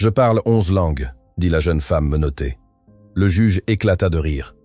Je parle 11 langues, dit la jeune femme menottée. Le juge éclata de rire.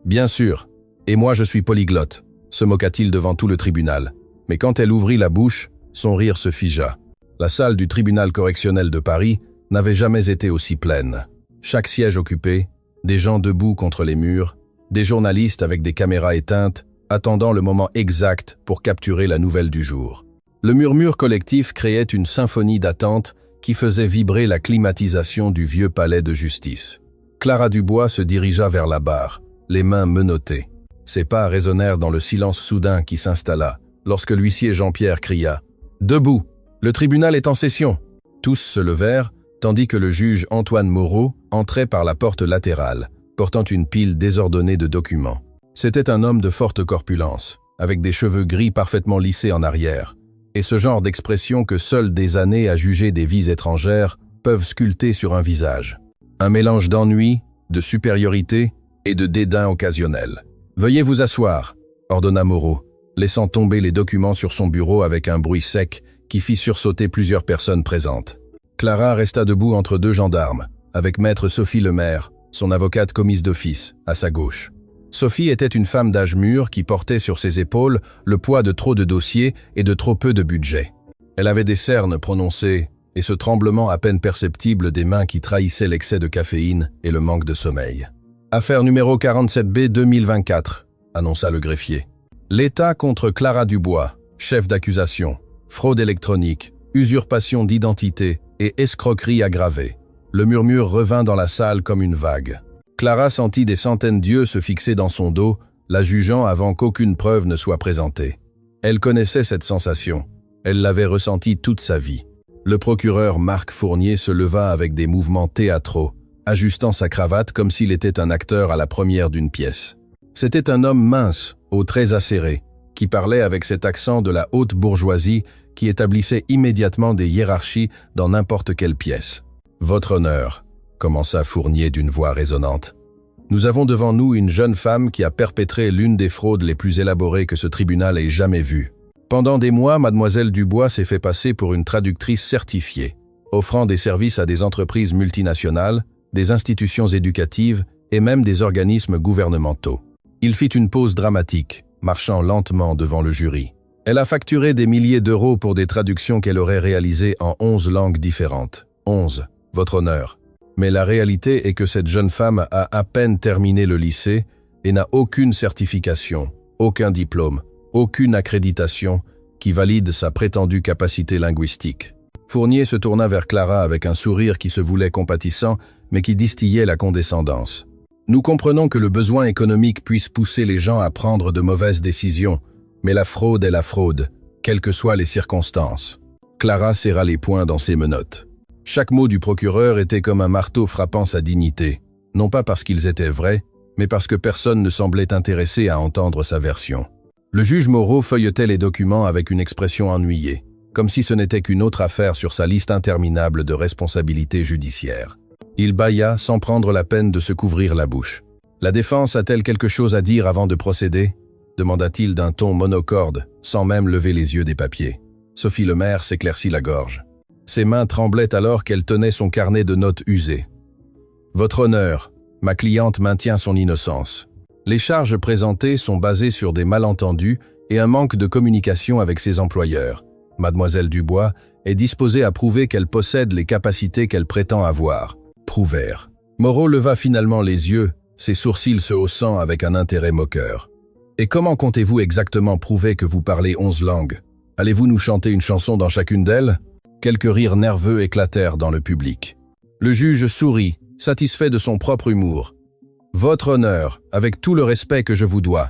Bien sûr, et moi je suis polyglotte, se moqua-t-il devant tout le tribunal. Mais quand elle ouvrit la bouche, son rire se figea. La salle du tribunal correctionnel de Paris n'avait jamais été aussi pleine. Chaque siège occupé, des gens debout contre les murs, des journalistes avec des caméras éteintes, attendant le moment exact pour capturer la nouvelle du jour. Le murmure collectif créait une symphonie d'attente qui faisait vibrer la climatisation du vieux palais de justice. Clara Dubois se dirigea vers la barre, les mains menottées. Ses pas résonnèrent dans le silence soudain qui s'installa, lorsque l'huissier Jean-Pierre cria « Debout, le tribunal est en session !» Tous se levèrent, tandis que le juge Antoine Moreau entrait par la porte latérale, portant une pile désordonnée de documents. C'était un homme de forte corpulence, avec des cheveux gris parfaitement lissés en arrière, et ce genre d'expression que seules des années à juger des vies étrangères peuvent sculpter sur un visage. Un mélange d'ennui, de supériorité et de dédain occasionnel. « Veuillez vous asseoir », ordonna Moreau, laissant tomber les documents sur son bureau avec un bruit sec qui fit sursauter plusieurs personnes présentes. Clara resta debout entre deux gendarmes, avec maître Sophie Lemaire, son avocate commise d'office, à sa gauche. Sophie était une femme d'âge mûr qui portait sur ses épaules le poids de trop de dossiers et de trop peu de budget. Elle avait des cernes prononcées et ce tremblement à peine perceptible des mains qui trahissait l'excès de caféine et le manque de sommeil. « Affaire numéro 47B 2024 », annonça le greffier. L'État contre Clara Dubois, chef d'accusation, fraude électronique, usurpation d'identité et escroquerie aggravée. Le murmure revint dans la salle comme une vague. Clara sentit des centaines d'yeux se fixer dans son dos, la jugeant avant qu'aucune preuve ne soit présentée. Elle connaissait cette sensation. Elle l'avait ressentie toute sa vie. Le procureur Marc Fournier se leva avec des mouvements théâtraux, ajustant sa cravate comme s'il était un acteur à la première d'une pièce. C'était un homme mince, aux traits acérés, qui parlait avec cet accent de la haute bourgeoisie qui établissait immédiatement des hiérarchies dans n'importe quelle pièce. « Votre honneur », commença Fournier d'une voix résonnante. « Nous avons devant nous une jeune femme qui a perpétré l'une des fraudes les plus élaborées que ce tribunal ait jamais vues. Pendant des mois, mademoiselle Dubois s'est fait passer pour une traductrice certifiée, offrant des services à des entreprises multinationales, des institutions éducatives et même des organismes gouvernementaux. Il fit une pause dramatique, marchant lentement devant le jury. Elle a facturé des milliers d'euros pour des traductions qu'elle aurait réalisées en 11 langues différentes. 11, votre honneur. Mais la réalité est que cette jeune femme a à peine terminé le lycée et n'a aucune certification, aucun diplôme, aucune accréditation qui valide sa prétendue capacité linguistique. Fournier se tourna vers Clara avec un sourire qui se voulait compatissant, mais qui distillait la condescendance. Nous comprenons que le besoin économique puisse pousser les gens à prendre de mauvaises décisions, mais la fraude est la fraude, quelles que soient les circonstances. Clara serra les poings dans ses menottes. Chaque mot du procureur était comme un marteau frappant sa dignité, non pas parce qu'ils étaient vrais, mais parce que personne ne semblait intéressé à entendre sa version. Le juge Moreau feuilletait les documents avec une expression ennuyée, comme si ce n'était qu'une autre affaire sur sa liste interminable de responsabilités judiciaires. Il bâilla sans prendre la peine de se couvrir la bouche. « La défense a-t-elle quelque chose à dire avant de procéder ?» demanda-t-il d'un ton monocorde, sans même lever les yeux des papiers. Sophie Lemaire s'éclaircit la gorge. Ses mains tremblaient alors qu'elle tenait son carnet de notes usé. « Votre honneur, ma cliente maintient son innocence. Les charges présentées sont basées sur des malentendus et un manque de communication avec ses employeurs. Mademoiselle Dubois est disposée à prouver qu'elle possède les capacités qu'elle prétend avoir. » Prouvèrent. Moreau leva finalement les yeux, ses sourcils se haussant avec un intérêt moqueur. « Et comment comptez-vous exactement prouver que vous parlez 11 langues? Allez-vous nous chanter une chanson dans chacune d'elles ?» Quelques rires nerveux éclatèrent dans le public. Le juge sourit, satisfait de son propre humour. « Votre honneur, avec tout le respect que je vous dois. »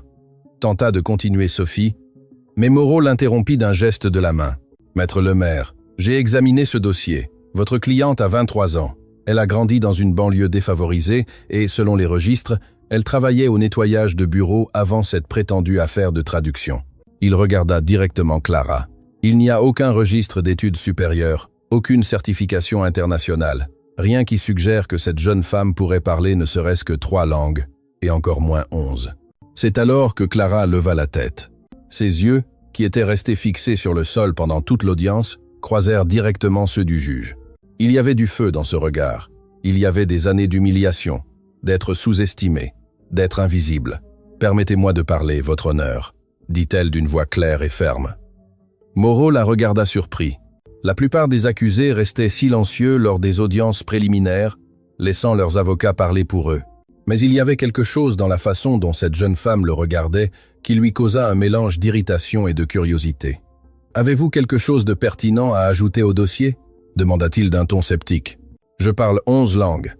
Tenta de continuer Sophie, mais Moreau l'interrompit d'un geste de la main. « Maître Lemaire, j'ai examiné ce dossier. Votre cliente a 23 ans. Elle a grandi dans une banlieue défavorisée et, selon les registres, elle travaillait au nettoyage de bureaux avant cette prétendue affaire de traduction. » Il regarda directement Clara. Il n'y a aucun registre d'études supérieures, aucune certification internationale, rien qui suggère que cette jeune femme pourrait parler ne serait-ce que 3 langues, et encore moins 11. C'est alors que Clara leva la tête. Ses yeux, qui étaient restés fixés sur le sol pendant toute l'audience, croisèrent directement ceux du juge. Il y avait du feu dans ce regard. Il y avait des années d'humiliation, d'être sous-estimé, d'être invisible. « Permettez-moi de parler, votre honneur », dit-elle d'une voix claire et ferme. Moreau la regarda surpris. La plupart des accusés restaient silencieux lors des audiences préliminaires, laissant leurs avocats parler pour eux. Mais il y avait quelque chose dans la façon dont cette jeune femme le regardait qui lui causa un mélange d'irritation et de curiosité. « Avez-vous quelque chose de pertinent à ajouter au dossier ?» demanda-t-il d'un ton sceptique. « Je parle 11 langues. »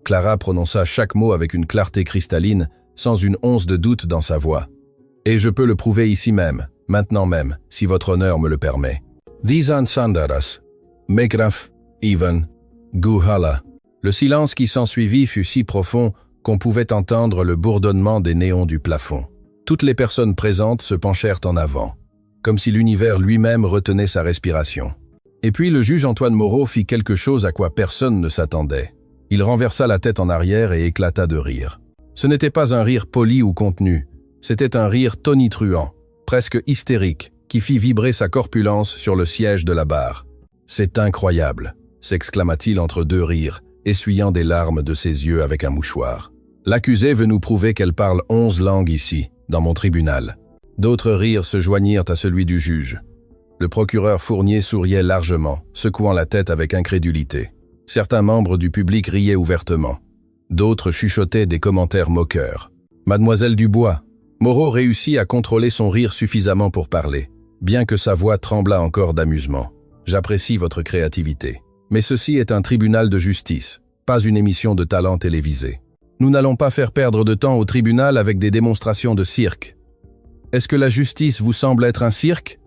Clara prononça chaque mot avec une clarté cristalline, sans une once de doute dans sa voix. « Et je peux le prouver ici même, maintenant même, si votre honneur me le permet. » These sandaras, megraf, even, guhala. Le silence qui s'ensuivit fut si profond qu'on pouvait entendre le bourdonnement des néons du plafond. Toutes les personnes présentes se penchèrent en avant, comme si l'univers lui-même retenait sa respiration. Et puis le juge Antoine Moreau fit quelque chose à quoi personne ne s'attendait. Il renversa la tête en arrière et éclata de rire. Ce n'était pas un rire poli ou contenu, c'était un rire tonitruant, presque hystérique, qui fit vibrer sa corpulence sur le siège de la barre. « C'est incroyable !» s'exclama-t-il entre deux rires, essuyant des larmes de ses yeux avec un mouchoir. « L'accusée veut nous prouver qu'elle parle 11 langues ici, dans mon tribunal. » D'autres rires se joignirent à celui du juge. Le procureur Fournier souriait largement, secouant la tête avec incrédulité. Certains membres du public riaient ouvertement. D'autres chuchotaient des commentaires moqueurs. « Mademoiselle Dubois !» Moreau réussit à contrôler son rire suffisamment pour parler, bien que sa voix tremblât encore d'amusement. « J'apprécie votre créativité. Mais ceci est un tribunal de justice, pas une émission de talent télévisée. Nous n'allons pas faire perdre de temps au tribunal avec des démonstrations de cirque. Est-ce que la justice vous semble être un cirque ?»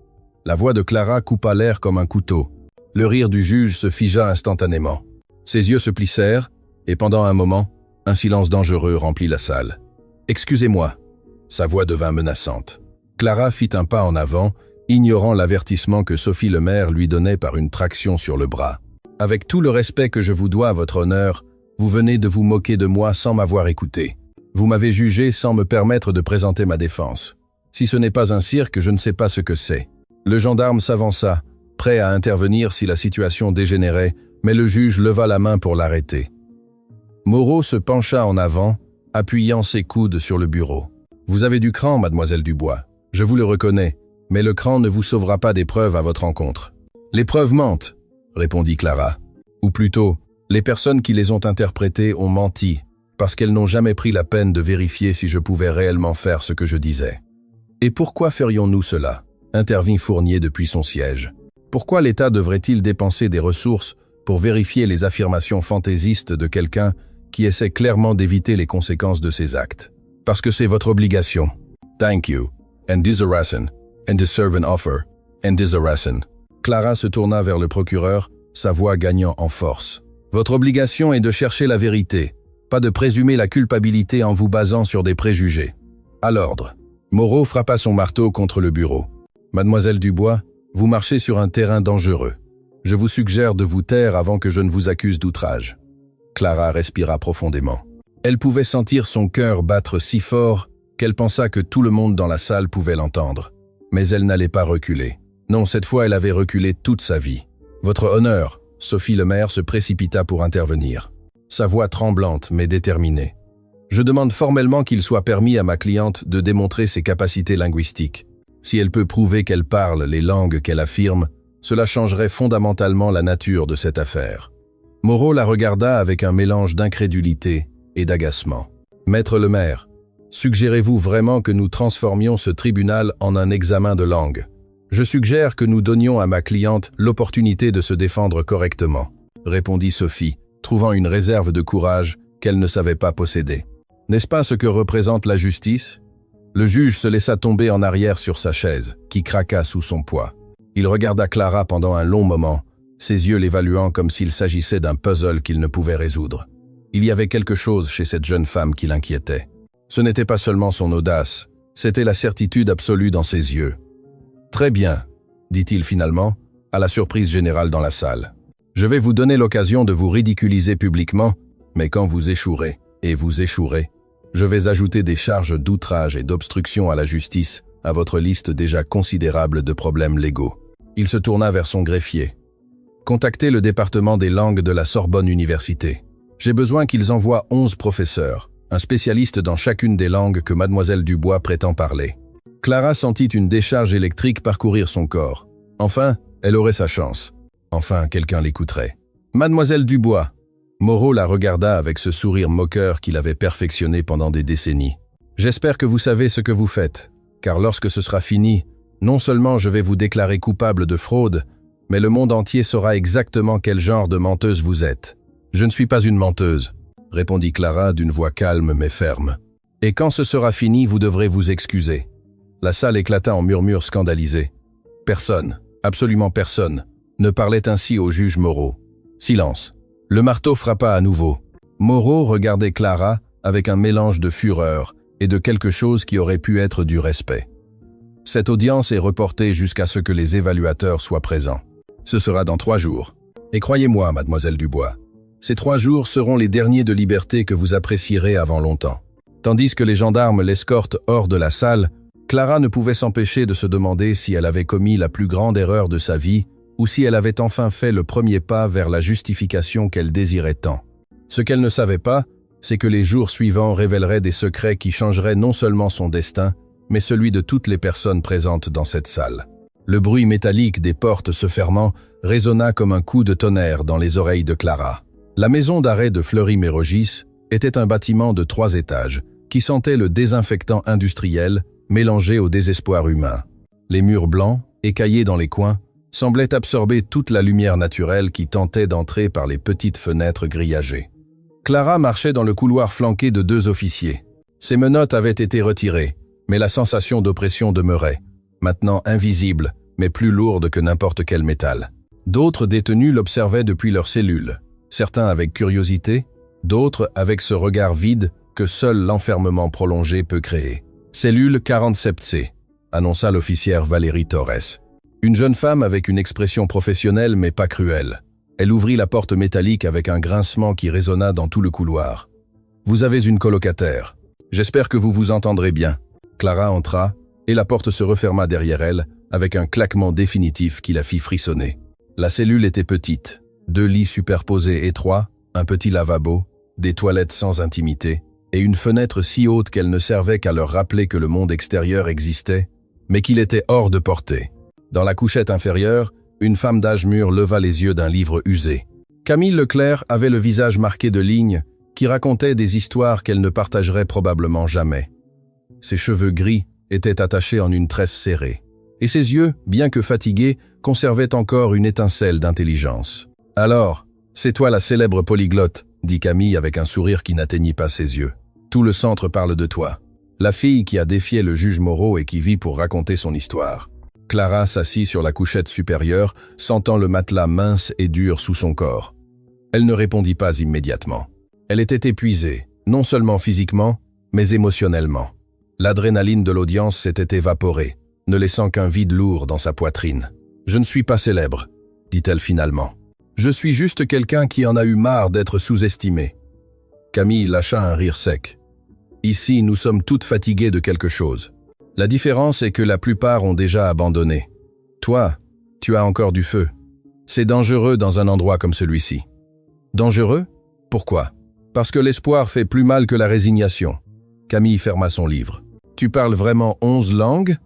La voix de Clara coupa l'air comme un couteau. Le rire du juge se figea instantanément. Ses yeux se plissèrent, et pendant un moment, un silence dangereux remplit la salle. « Excusez-moi !» Sa voix devint menaçante. Clara fit un pas en avant, ignorant l'avertissement que Sophie Lemaire lui donnait par une traction sur le bras. « Avec tout le respect que je vous dois à votre honneur, vous venez de vous moquer de moi sans m'avoir écouté. Vous m'avez jugé sans me permettre de présenter ma défense. Si ce n'est pas un cirque, je ne sais pas ce que c'est. » Le gendarme s'avança, prêt à intervenir si la situation dégénérait, mais le juge leva la main pour l'arrêter. Moreau se pencha en avant, appuyant ses coudes sur le bureau. « Vous avez du cran, mademoiselle Dubois. Je vous le reconnais, mais le cran ne vous sauvera pas des preuves à votre encontre. »« Les preuves mentent, » répondit Clara. « Ou plutôt, les personnes qui les ont interprétées ont menti, parce qu'elles n'ont jamais pris la peine de vérifier si je pouvais réellement faire ce que je disais. »« Et pourquoi ferions-nous cela ?» intervint Fournier depuis son siège. « Pourquoi l'État devrait-il dépenser des ressources pour vérifier les affirmations fantaisistes de quelqu'un qui essaie clairement d'éviter les conséquences de ses actes? Parce que c'est votre obligation. Thank you. And disarassen. And deserve an offer. And disarassen. » Clara se tourna vers le procureur, sa voix gagnant en force. « Votre obligation est de chercher la vérité, pas de présumer la culpabilité en vous basant sur des préjugés. À l'ordre. » Moreau frappa son marteau contre le bureau. « Mademoiselle Dubois, vous marchez sur un terrain dangereux. Je vous suggère de vous taire avant que je ne vous accuse d'outrage. » Clara respira profondément. Elle pouvait sentir son cœur battre si fort qu'elle pensa que tout le monde dans la salle pouvait l'entendre. Mais elle n'allait pas reculer. Non, cette fois elle avait reculé toute sa vie. « Votre honneur !» Sophie Lemaire se précipita pour intervenir. Sa voix tremblante mais déterminée. « Je demande formellement qu'il soit permis à ma cliente de démontrer ses capacités linguistiques. Si elle peut prouver qu'elle parle les langues qu'elle affirme, cela changerait fondamentalement la nature de cette affaire. » Moreau la regarda avec un mélange d'incrédulité et d'agacement. « Maître Lemaire, suggérez-vous vraiment que nous transformions ce tribunal en un examen de langue? Je suggère que nous donnions à ma cliente l'opportunité de se défendre correctement, » répondit Sophie, trouvant une réserve de courage qu'elle ne savait pas posséder. « N'est-ce pas ce que représente la justice ?» Le juge se laissa tomber en arrière sur sa chaise, qui craqua sous son poids. Il regarda Clara pendant un long moment, ses yeux l'évaluant comme s'il s'agissait d'un puzzle qu'il ne pouvait résoudre. Il y avait quelque chose chez cette jeune femme qui l'inquiétait. Ce n'était pas seulement son audace, c'était la certitude absolue dans ses yeux. « Très bien, » dit-il finalement, à la surprise générale dans la salle. « Je vais vous donner l'occasion de vous ridiculiser publiquement, mais quand vous échouerez, et vous échouerez, je vais ajouter des charges d'outrage et d'obstruction à la justice à votre liste déjà considérable de problèmes légaux. » Il se tourna vers son greffier. « Contactez le département des langues de la Sorbonne Université. J'ai besoin qu'ils envoient 11 professeurs, un spécialiste dans chacune des langues que mademoiselle Dubois prétend parler. Clara sentit une décharge électrique parcourir son corps. Enfin, elle aurait sa chance. Enfin, quelqu'un l'écouterait. Mademoiselle Dubois. Moreau la regarda avec ce sourire moqueur qu'il avait perfectionné pendant des décennies. J'espère que vous savez ce que vous faites, car lorsque ce sera fini, non seulement je vais vous déclarer coupable de fraude, mais le monde entier saura exactement quel genre de menteuse vous êtes. Je ne suis pas une menteuse, répondit Clara d'une voix calme mais ferme. Et quand ce sera fini, vous devrez vous excuser. La salle éclata en murmures scandalisés. Personne, absolument personne, ne parlait ainsi au juge Moreau. Silence. Le marteau frappa à nouveau. Moreau regardait Clara avec un mélange de fureur et de quelque chose qui aurait pu être du respect. Cette audience est reportée jusqu'à ce que les évaluateurs soient présents. Ce sera dans 3 jours. Et croyez-moi, mademoiselle Dubois, ces 3 jours seront les derniers de liberté que vous apprécierez avant longtemps. Tandis que les gendarmes l'escortent hors de la salle, Clara ne pouvait s'empêcher de se demander si elle avait commis la plus grande erreur de sa vie ou si elle avait enfin fait le premier pas vers la justification qu'elle désirait tant. Ce qu'elle ne savait pas, c'est que les jours suivants révéleraient des secrets qui changeraient non seulement son destin, mais celui de toutes les personnes présentes dans cette salle. Le bruit métallique des portes se fermant résonna comme un coup de tonnerre dans les oreilles de Clara. La maison d'arrêt de Fleury-Mérogis était un bâtiment de 3 étages qui sentait le désinfectant industriel mélangé au désespoir humain. Les murs blancs, écaillés dans les coins, semblaient absorber toute la lumière naturelle qui tentait d'entrer par les petites fenêtres grillagées. Clara marchait dans le couloir flanqué de 2 officiers. Ses menottes avaient été retirées, mais la sensation d'oppression demeurait, maintenant invisible, mais plus lourde que n'importe quel métal. D'autres détenus l'observaient depuis leur cellule, certains avec curiosité, d'autres avec ce regard vide que seul l'enfermement prolongé peut créer. « Cellule 47C », annonça l'officière Valérie Torres. Une jeune femme avec une expression professionnelle mais pas cruelle. Elle ouvrit la porte métallique avec un grincement qui résonna dans tout le couloir. « Vous avez une colocataire. J'espère que vous vous entendrez bien. » Clara entra, et la porte se referma derrière elle, avec un claquement définitif qui la fit frissonner. La cellule était petite, 2 lits superposés étroits, un petit lavabo, des toilettes sans intimité, et une fenêtre si haute qu'elle ne servait qu'à leur rappeler que le monde extérieur existait, mais qu'il était hors de portée. Dans la couchette inférieure, une femme d'âge mûr leva les yeux d'un livre usé. Camille Leclerc avait le visage marqué de lignes qui racontaient des histoires qu'elle ne partagerait probablement jamais. Ses cheveux gris étaient attachés en une tresse serrée, et ses yeux, bien que fatigués, conservaient encore une étincelle d'intelligence. « Alors, c'est toi la célèbre polyglotte », dit Camille avec un sourire qui n'atteignit pas ses yeux. « Tout le centre parle de toi. La fille qui a défié le juge Moreau et qui vit pour raconter son histoire. » Clara s'assit sur la couchette supérieure, sentant le matelas mince et dur sous son corps. Elle ne répondit pas immédiatement. Elle était épuisée, non seulement physiquement, mais émotionnellement. L'adrénaline de l'audience s'était évaporée, ne laissant qu'un vide lourd dans sa poitrine. « Je ne suis pas célèbre », dit-elle finalement. « Je suis juste quelqu'un qui en a eu marre d'être sous-estimé. » Camille lâcha un rire sec. « Ici, nous sommes toutes fatiguées de quelque chose. La différence est que la plupart ont déjà abandonné. Toi, tu as encore du feu. C'est dangereux dans un endroit comme celui-ci. » « Dangereux ? Pourquoi ? Parce que l'espoir fait plus mal que la résignation. » Camille ferma son livre. « Tu parles vraiment 11 langues ?»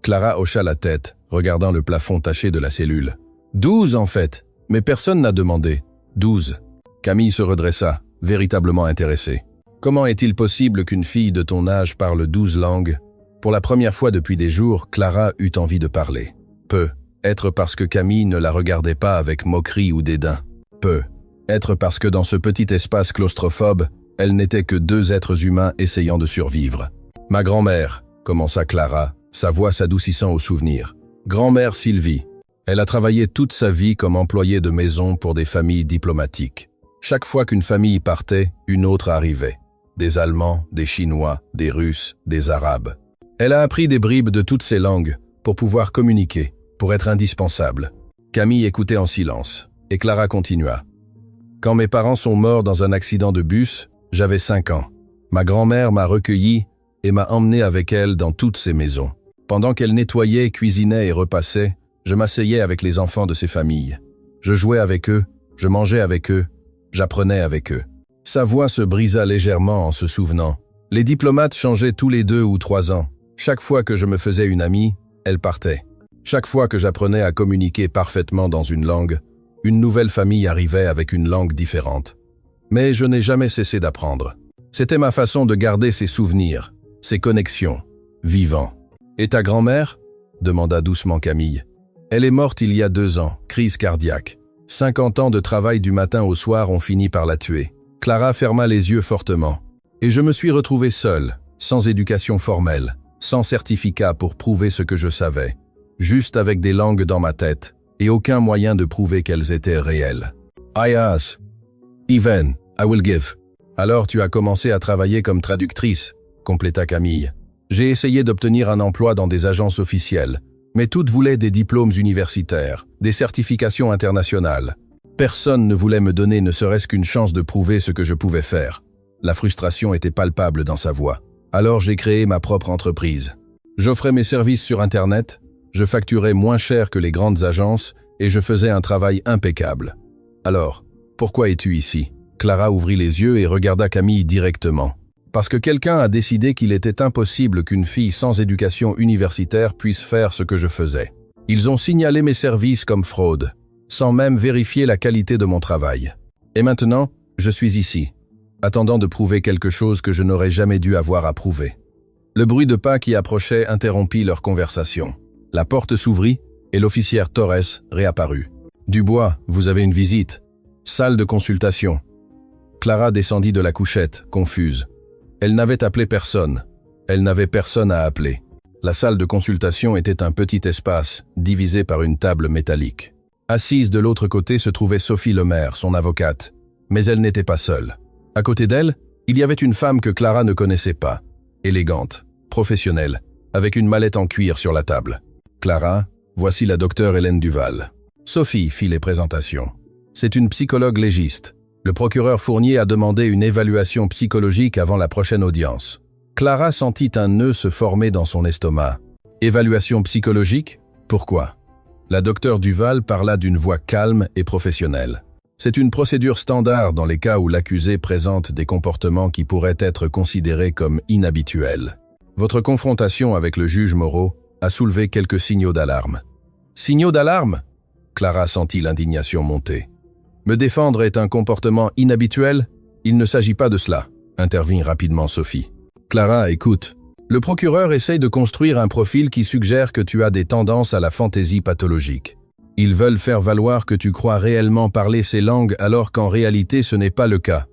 Clara hocha la tête, regardant le plafond taché de la cellule. « 12 en fait, mais personne n'a demandé. 12. » Camille se redressa, véritablement intéressée. « Comment est-il possible qu'une fille de ton âge parle 12 langues ?» Pour la première fois depuis des jours, Clara eut envie de parler. Peut être parce que Camille ne la regardait pas avec moquerie ou dédain. Peut être parce que dans ce petit espace claustrophobe, elle n'était que 2 êtres humains essayant de survivre. « Ma grand-mère », commença Clara, sa voix s'adoucissant au souvenir. « Grand-mère Sylvie. Elle a travaillé toute sa vie comme employée de maison pour des familles diplomatiques. Chaque fois qu'une famille partait, une autre arrivait. Des Allemands, des Chinois, des Russes, des Arabes. Elle a appris des bribes de toutes ces langues pour pouvoir communiquer, pour être indispensable. » Camille écoutait en silence, et Clara continua. « Quand mes parents sont morts dans un accident de bus, j'avais 5 ans. Ma grand-mère m'a recueilli et m'a emmené avec elle dans toutes ces maisons. Pendant qu'elle nettoyait, cuisinait et repassait, je m'asseyais avec les enfants de ces familles. Je jouais avec eux, je mangeais avec eux, j'apprenais avec eux. Sa voix se brisa légèrement en se souvenant. Les diplomates changeaient tous les 2 ou 3 ans. Chaque fois que je me faisais une amie, elle partait. Chaque fois que j'apprenais à communiquer parfaitement dans une langue, une nouvelle famille arrivait avec une langue différente. Mais je n'ai jamais cessé d'apprendre. C'était ma façon de garder ces souvenirs, ces connexions, vivants. « Et ta grand-mère » demanda doucement Camille. « Elle est morte il y a 2 ans, crise cardiaque. 50 ans de travail du matin au soir ont fini par la tuer. » Clara ferma les yeux fortement. Et je me suis retrouvé seul, sans éducation formelle, sans certificat pour prouver ce que je savais, juste avec des langues dans ma tête, et aucun moyen de prouver qu'elles étaient réelles. « I ask. Even, I will give. » « Alors tu as commencé à travailler comme traductrice, » compléta Camille. « J'ai essayé d'obtenir un emploi dans des agences officielles, mais toutes voulaient des diplômes universitaires, des certifications internationales. Personne ne voulait me donner ne serait-ce qu'une chance de prouver ce que je pouvais faire. » La frustration était palpable dans sa voix. Alors j'ai créé ma propre entreprise. J'offrais mes services sur Internet, je facturais moins cher que les grandes agences et je faisais un travail impeccable. Alors, pourquoi es-tu ici ? Clara ouvrit les yeux et regarda Camille directement. Parce que quelqu'un a décidé qu'il était impossible qu'une fille sans éducation universitaire puisse faire ce que je faisais. Ils ont signalé mes services comme fraude, sans même vérifier la qualité de mon travail. Et maintenant, je suis ici, attendant de prouver quelque chose que je n'aurais jamais dû avoir à prouver. Le bruit de pas qui approchait interrompit leur conversation. La porte s'ouvrit et l'officière Torres réapparut. « Dubois, vous avez une visite. Salle de consultation. » Clara descendit de la couchette, confuse. Elle n'avait appelé personne. Elle n'avait personne à appeler. La salle de consultation était un petit espace, divisé par une table métallique. Assise de l'autre côté se trouvait Sophie Lemaire, son avocate. Mais elle n'était pas seule. À côté d'elle, il y avait une femme que Clara ne connaissait pas. Élégante, professionnelle, avec une mallette en cuir sur la table. « Clara, voici la docteure Hélène Duval. » Sophie fit les présentations. C'est une psychologue légiste. Le procureur Fournier a demandé une évaluation psychologique avant la prochaine audience. Clara sentit un nœud se former dans son estomac. Évaluation psychologique ? Pourquoi ? La docteure Duval parla d'une voix calme et professionnelle. C'est une procédure standard dans les cas où l'accusé présente des comportements qui pourraient être considérés comme inhabituels. Votre confrontation avec le juge Moreau a soulevé quelques signaux d'alarme. Signaux d'alarme ? Clara sentit l'indignation monter. Me défendre est un comportement inhabituel ? Il ne s'agit pas de cela, intervint rapidement Sophie. Clara, écoute. Le procureur essaye de construire un profil qui suggère que tu as des tendances à la fantaisie pathologique. Ils veulent faire valoir que tu crois réellement parler ces langues alors qu'en réalité ce n'est pas le cas.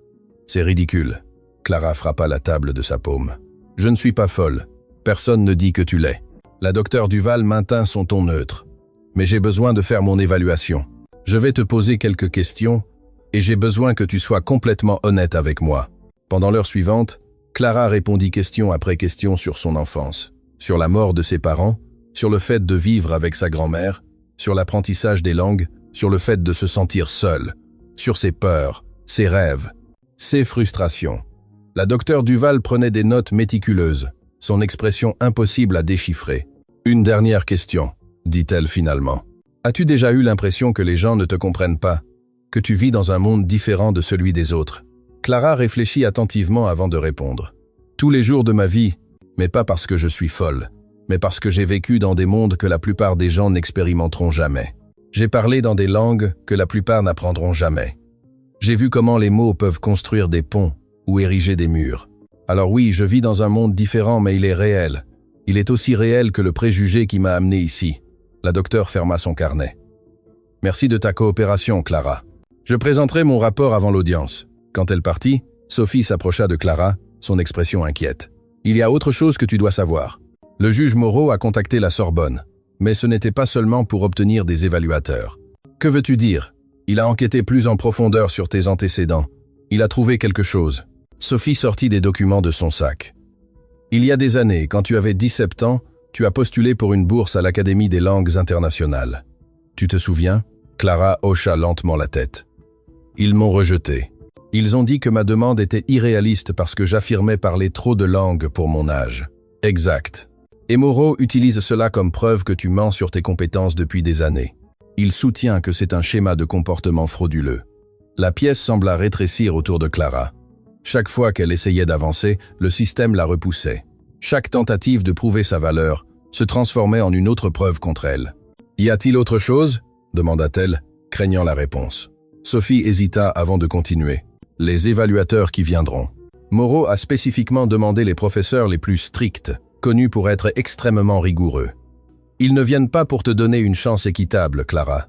C'est ridicule. Clara frappa la table de sa paume. Je ne suis pas folle. Personne ne dit que tu l'es. La docteure Duval maintint son ton neutre. Mais j'ai besoin de faire mon évaluation. Je vais te poser quelques questions et j'ai besoin que tu sois complètement honnête avec moi. Pendant l'heure suivante, Clara répondit question après question sur son enfance, sur la mort de ses parents, sur le fait de vivre avec sa grand-mère, sur l'apprentissage des langues, sur le fait de se sentir seule, sur ses peurs, ses rêves, ses frustrations. La docteure Duval prenait des notes méticuleuses, son expression impossible à déchiffrer. « Une dernière question », dit-elle finalement. « As-tu déjà eu l'impression que les gens ne te comprennent pas, que tu vis dans un monde différent de celui des autres ?» Clara réfléchit attentivement avant de répondre. « Tous les jours de ma vie, mais pas parce que je suis folle, mais parce que j'ai vécu dans des mondes que la plupart des gens n'expérimenteront jamais. J'ai parlé dans des langues que la plupart n'apprendront jamais. J'ai vu comment les mots peuvent construire des ponts ou ériger des murs. Alors oui, je vis dans un monde différent, mais il est réel. Il est aussi réel que le préjugé qui m'a amené ici. » La docteure ferma son carnet. « Merci de ta coopération, Clara. Je présenterai mon rapport avant l'audience. » Quand elle partit, Sophie s'approcha de Clara, son expression inquiète. « Il y a autre chose que tu dois savoir. Le juge Moreau a contacté la Sorbonne, mais ce n'était pas seulement pour obtenir des évaluateurs. Que veux-tu dire ? Il a enquêté plus en profondeur sur tes antécédents. Il a trouvé quelque chose. » Sophie sortit des documents de son sac. « Il y a des années, quand tu avais 17 ans, tu as postulé pour une bourse à l'Académie des langues internationales. Tu te souviens ? » Clara hocha lentement la tête. « Ils m'ont rejeté. Ils ont dit que ma demande était irréaliste parce que j'affirmais parler trop de langues pour mon âge. » Exact. Et Moreau utilise cela comme preuve que tu mens sur tes compétences depuis des années. Il soutient que c'est un schéma de comportement frauduleux. La pièce sembla rétrécir autour de Clara. Chaque fois qu'elle essayait d'avancer, le système la repoussait. Chaque tentative de prouver sa valeur se transformait en une autre preuve contre elle. « Y a-t-il autre chose ?» demanda-t-elle, craignant la réponse. Sophie hésita avant de continuer. « Les évaluateurs qui viendront. » Moreau a spécifiquement demandé les professeurs les plus stricts, connus pour être extrêmement rigoureux. Ils ne viennent pas pour te donner une chance équitable, Clara.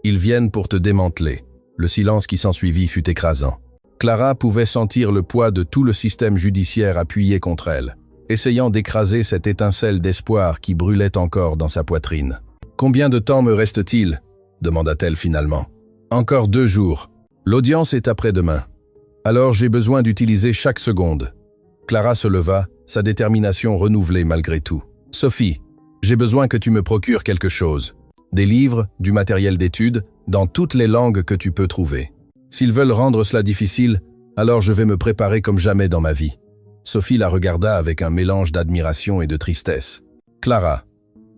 Ils viennent pour te démanteler. Le silence qui s'ensuivit fut écrasant. Clara pouvait sentir le poids de tout le système judiciaire appuyé contre elle, essayant d'écraser cette étincelle d'espoir qui brûlait encore dans sa poitrine. « Combien de temps me reste-t-il » demanda-t-elle finalement. « Encore 2 jours. L'audience est après-demain. Alors j'ai besoin d'utiliser chaque seconde. » Clara se leva, sa détermination renouvelée malgré tout. « Sophie, j'ai besoin que tu me procures quelque chose. Des livres, du matériel d'étude, dans toutes les langues que tu peux trouver. S'ils veulent rendre cela difficile, alors je vais me préparer comme jamais dans ma vie. » Sophie la regarda avec un mélange d'admiration et de tristesse. « Clara,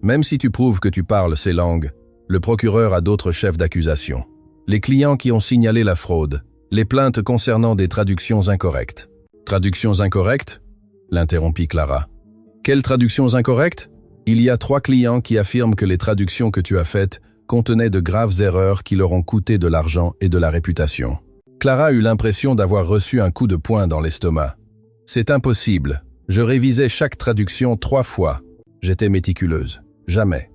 même si tu prouves que tu parles ces langues, le procureur a d'autres chefs d'accusation. Les clients qui ont signalé la fraude, les plaintes concernant des traductions incorrectes. »« Traductions incorrectes ?» l'interrompit Clara. « Quelles traductions incorrectes ? Il y a 3 clients qui affirment que les traductions que tu as faites contenaient de graves erreurs qui leur ont coûté de l'argent et de la réputation. » Clara eut l'impression d'avoir reçu un coup de poing dans l'estomac. « C'est impossible. Je révisais chaque traduction 3 fois. J'étais méticuleuse. Jamais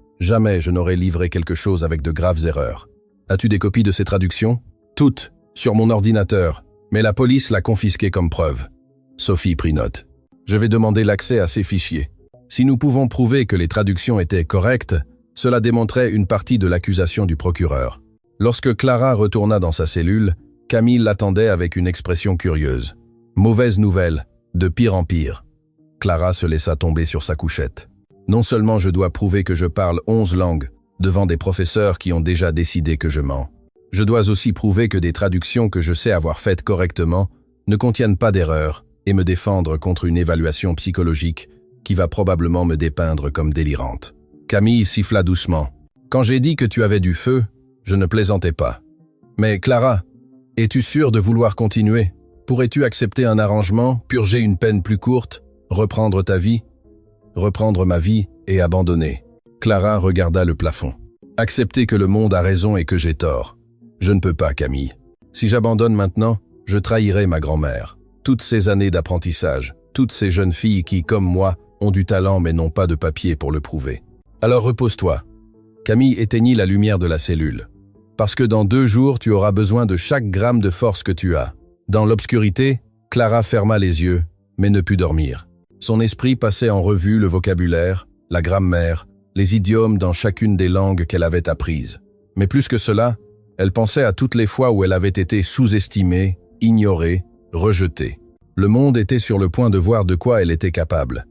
je n'aurais livré quelque chose avec de graves erreurs. As-tu des copies de ces traductions ? Toutes, sur mon ordinateur, mais la police l'a confisqué comme preuve. » Sophie prit note. « Je vais demander l'accès à ces fichiers. Si nous pouvons prouver que les traductions étaient correctes, cela démontrait une partie de l'accusation du procureur. » Lorsque Clara retourna dans sa cellule, Camille l'attendait avec une expression curieuse. « Mauvaise nouvelle, de pire en pire. » Clara se laissa tomber sur sa couchette. « Non seulement je dois prouver que je parle 11 langues, devant des professeurs qui ont déjà décidé que je mens. Je dois aussi prouver que des traductions que je sais avoir faites correctement ne contiennent pas d'erreur et me défendre contre une évaluation psychologique qui va probablement me dépeindre comme délirante. » Camille siffla doucement. « Quand j'ai dit que tu avais du feu, je ne plaisantais pas. Mais Clara, es-tu sûre de vouloir continuer ? Pourrais-tu accepter un arrangement, purger une peine plus courte, reprendre ta vie ? Reprendre ma vie et abandonner. » Clara regarda le plafond. « Accepter que le monde a raison et que j'ai tort. Je ne peux pas, Camille. Si j'abandonne maintenant, je trahirai ma grand-mère. Toutes ces années d'apprentissage, toutes ces jeunes filles qui, comme moi, ont du talent mais n'ont pas de papier pour le prouver. Alors repose-toi. » Camille éteignit la lumière de la cellule. « Parce que dans 2 jours, tu auras besoin de chaque gramme de force que tu as. » Dans l'obscurité, Clara ferma les yeux, mais ne put dormir. Son esprit passait en revue le vocabulaire, la grammaire, les idiomes dans chacune des langues qu'elle avait apprises. Mais plus que cela, elle pensait à toutes les fois où elle avait été sous-estimée, ignorée, rejetée. Le monde était sur le point de voir de quoi elle était capable.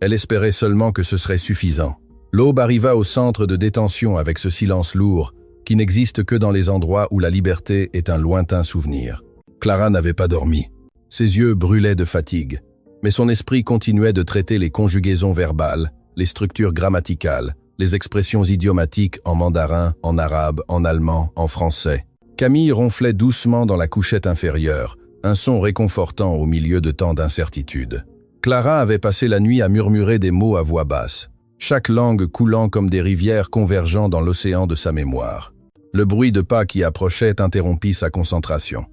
Elle espérait seulement que ce serait suffisant. L'aube arriva au centre de détention avec ce silence lourd qui n'existe que dans les endroits où la liberté est un lointain souvenir. Clara n'avait pas dormi. Ses yeux brûlaient de fatigue, mais son esprit continuait de traiter les conjugaisons verbales, les structures grammaticales, les expressions idiomatiques en mandarin, en arabe, en allemand, en français. Camille ronflait doucement dans la couchette inférieure, un son réconfortant au milieu de tant d'incertitudes. Clara avait passé la nuit à murmurer des mots à voix basse, chaque langue coulant comme des rivières convergeant dans l'océan de sa mémoire. Le bruit de pas qui approchait interrompit sa concentration.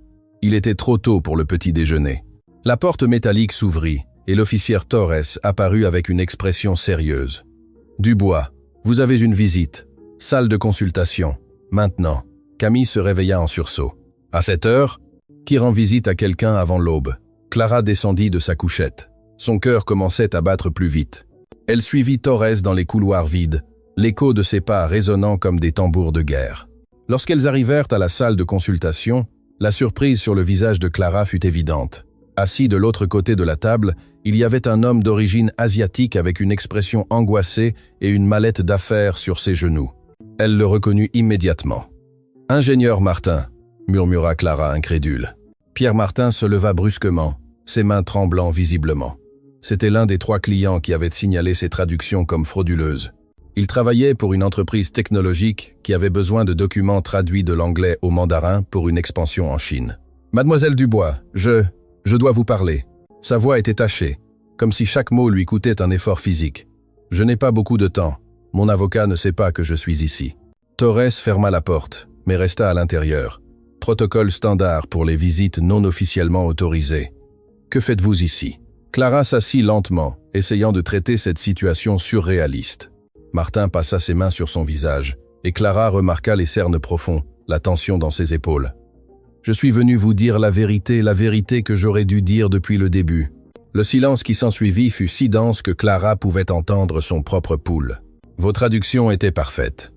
Il était trop tôt pour le petit déjeuner. La porte métallique s'ouvrit et l'officier Torres apparut avec une expression sérieuse. « Dubois, vous avez une visite. Salle de consultation. Maintenant. » Camille se réveilla en sursaut. « À cette heure ? Qui rend visite à quelqu'un avant l'aube ?» Clara descendit de sa couchette. Son cœur commençait à battre plus vite. Elle suivit Torres dans les couloirs vides, l'écho de ses pas résonnant comme des tambours de guerre. Lorsqu'elles arrivèrent à la salle de consultation, la surprise sur le visage de Clara fut évidente. Assis de l'autre côté de la table, il y avait un homme d'origine asiatique avec une expression angoissée et une mallette d'affaires sur ses genoux. Elle le reconnut immédiatement. « Ingénieur Martin », murmura Clara incrédule. Pierre Martin se leva brusquement, ses mains tremblant visiblement. C'était l'un des 3 clients qui avaient signalé ces traductions comme frauduleuses. Il travaillait pour une entreprise technologique qui avait besoin de documents traduits de l'anglais au mandarin pour une expansion en Chine. « Mademoiselle Dubois, je dois vous parler. » Sa voix était tachée, comme si chaque mot lui coûtait un effort physique. « Je n'ai pas beaucoup de temps. Mon avocat ne sait pas que je suis ici. » Torres ferma la porte, mais resta à l'intérieur. Protocole standard pour les visites non officiellement autorisées. « Que faites-vous ici ?» Clara s'assit lentement, essayant de traiter cette situation surréaliste. Martin passa ses mains sur son visage, et Clara remarqua les cernes profonds, la tension dans ses épaules. « Je suis venu vous dire la vérité que j'aurais dû dire depuis le début. » Le silence qui s'ensuivit fut si dense que Clara pouvait entendre son propre pouls. Vos traductions étaient parfaites.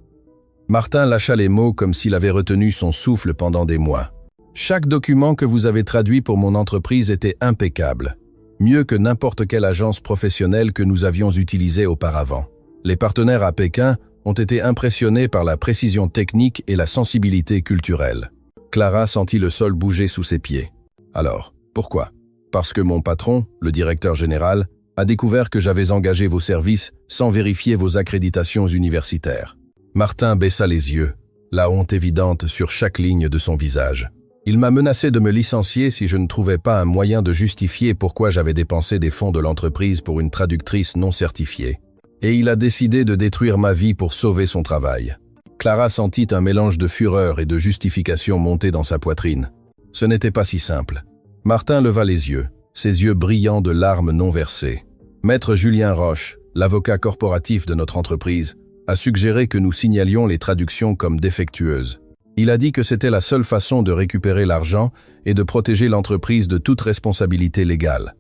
Martin lâcha les mots comme s'il avait retenu son souffle pendant des mois. Chaque document que vous avez traduit pour mon entreprise était impeccable. Mieux que n'importe quelle agence professionnelle que nous avions utilisée auparavant. Les partenaires à Pékin ont été impressionnés par la précision technique et la sensibilité culturelle. Clara sentit le sol bouger sous ses pieds. Alors, pourquoi ? Parce que mon patron, le directeur général, a découvert que j'avais engagé vos services sans vérifier vos accréditations universitaires. Martin baissa les yeux, la honte évidente sur chaque ligne de son visage. Il m'a menacé de me licencier si je ne trouvais pas un moyen de justifier pourquoi j'avais dépensé des fonds de l'entreprise pour une traductrice non certifiée. Et il a décidé de détruire ma vie pour sauver son travail. Clara sentit un mélange de fureur et de justification monter dans sa poitrine. Ce n'était pas si simple. Martin leva les yeux, ses yeux brillants de larmes non versées. Maître Julien Roche, l'avocat corporatif de notre entreprise, a suggéré que nous signalions les traductions comme défectueuses. Il a dit que c'était la seule façon de récupérer l'argent et de protéger l'entreprise de toute responsabilité légale.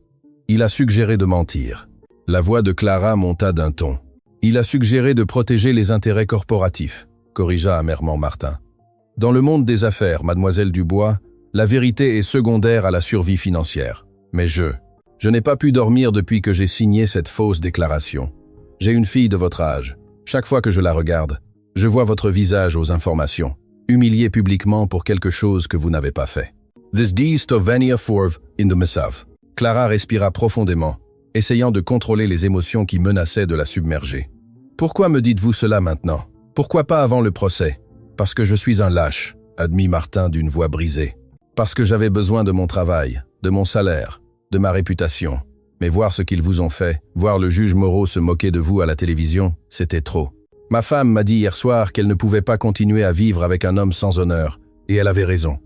Il a suggéré de mentir. La voix de Clara monta d'un ton. Il a suggéré de protéger les intérêts corporatifs, corrigea amèrement Martin. Dans le monde des affaires, mademoiselle Dubois, la vérité est secondaire à la survie financière. Mais je n'ai pas pu dormir depuis que j'ai signé cette fausse déclaration. J'ai une fille de votre âge. Chaque fois que je la regarde, je vois votre visage aux informations, humilié publiquement pour quelque chose que vous n'avez pas fait. This D. Stovenia Forv in the Messav. Clara respira profondément, essayant de contrôler les émotions qui menaçaient de la submerger. Pourquoi me dites-vous cela maintenant? Pourquoi pas avant le procès? Parce que je suis un lâche, admit Martin d'une voix brisée. Parce que j'avais besoin de mon travail, de mon salaire, de ma réputation. Mais voir ce qu'ils vous ont fait, voir le juge Moreau se moquer de vous à la télévision, c'était trop. Ma femme m'a dit hier soir qu'elle ne pouvait pas continuer à vivre avec un homme sans honneur, et elle avait raison.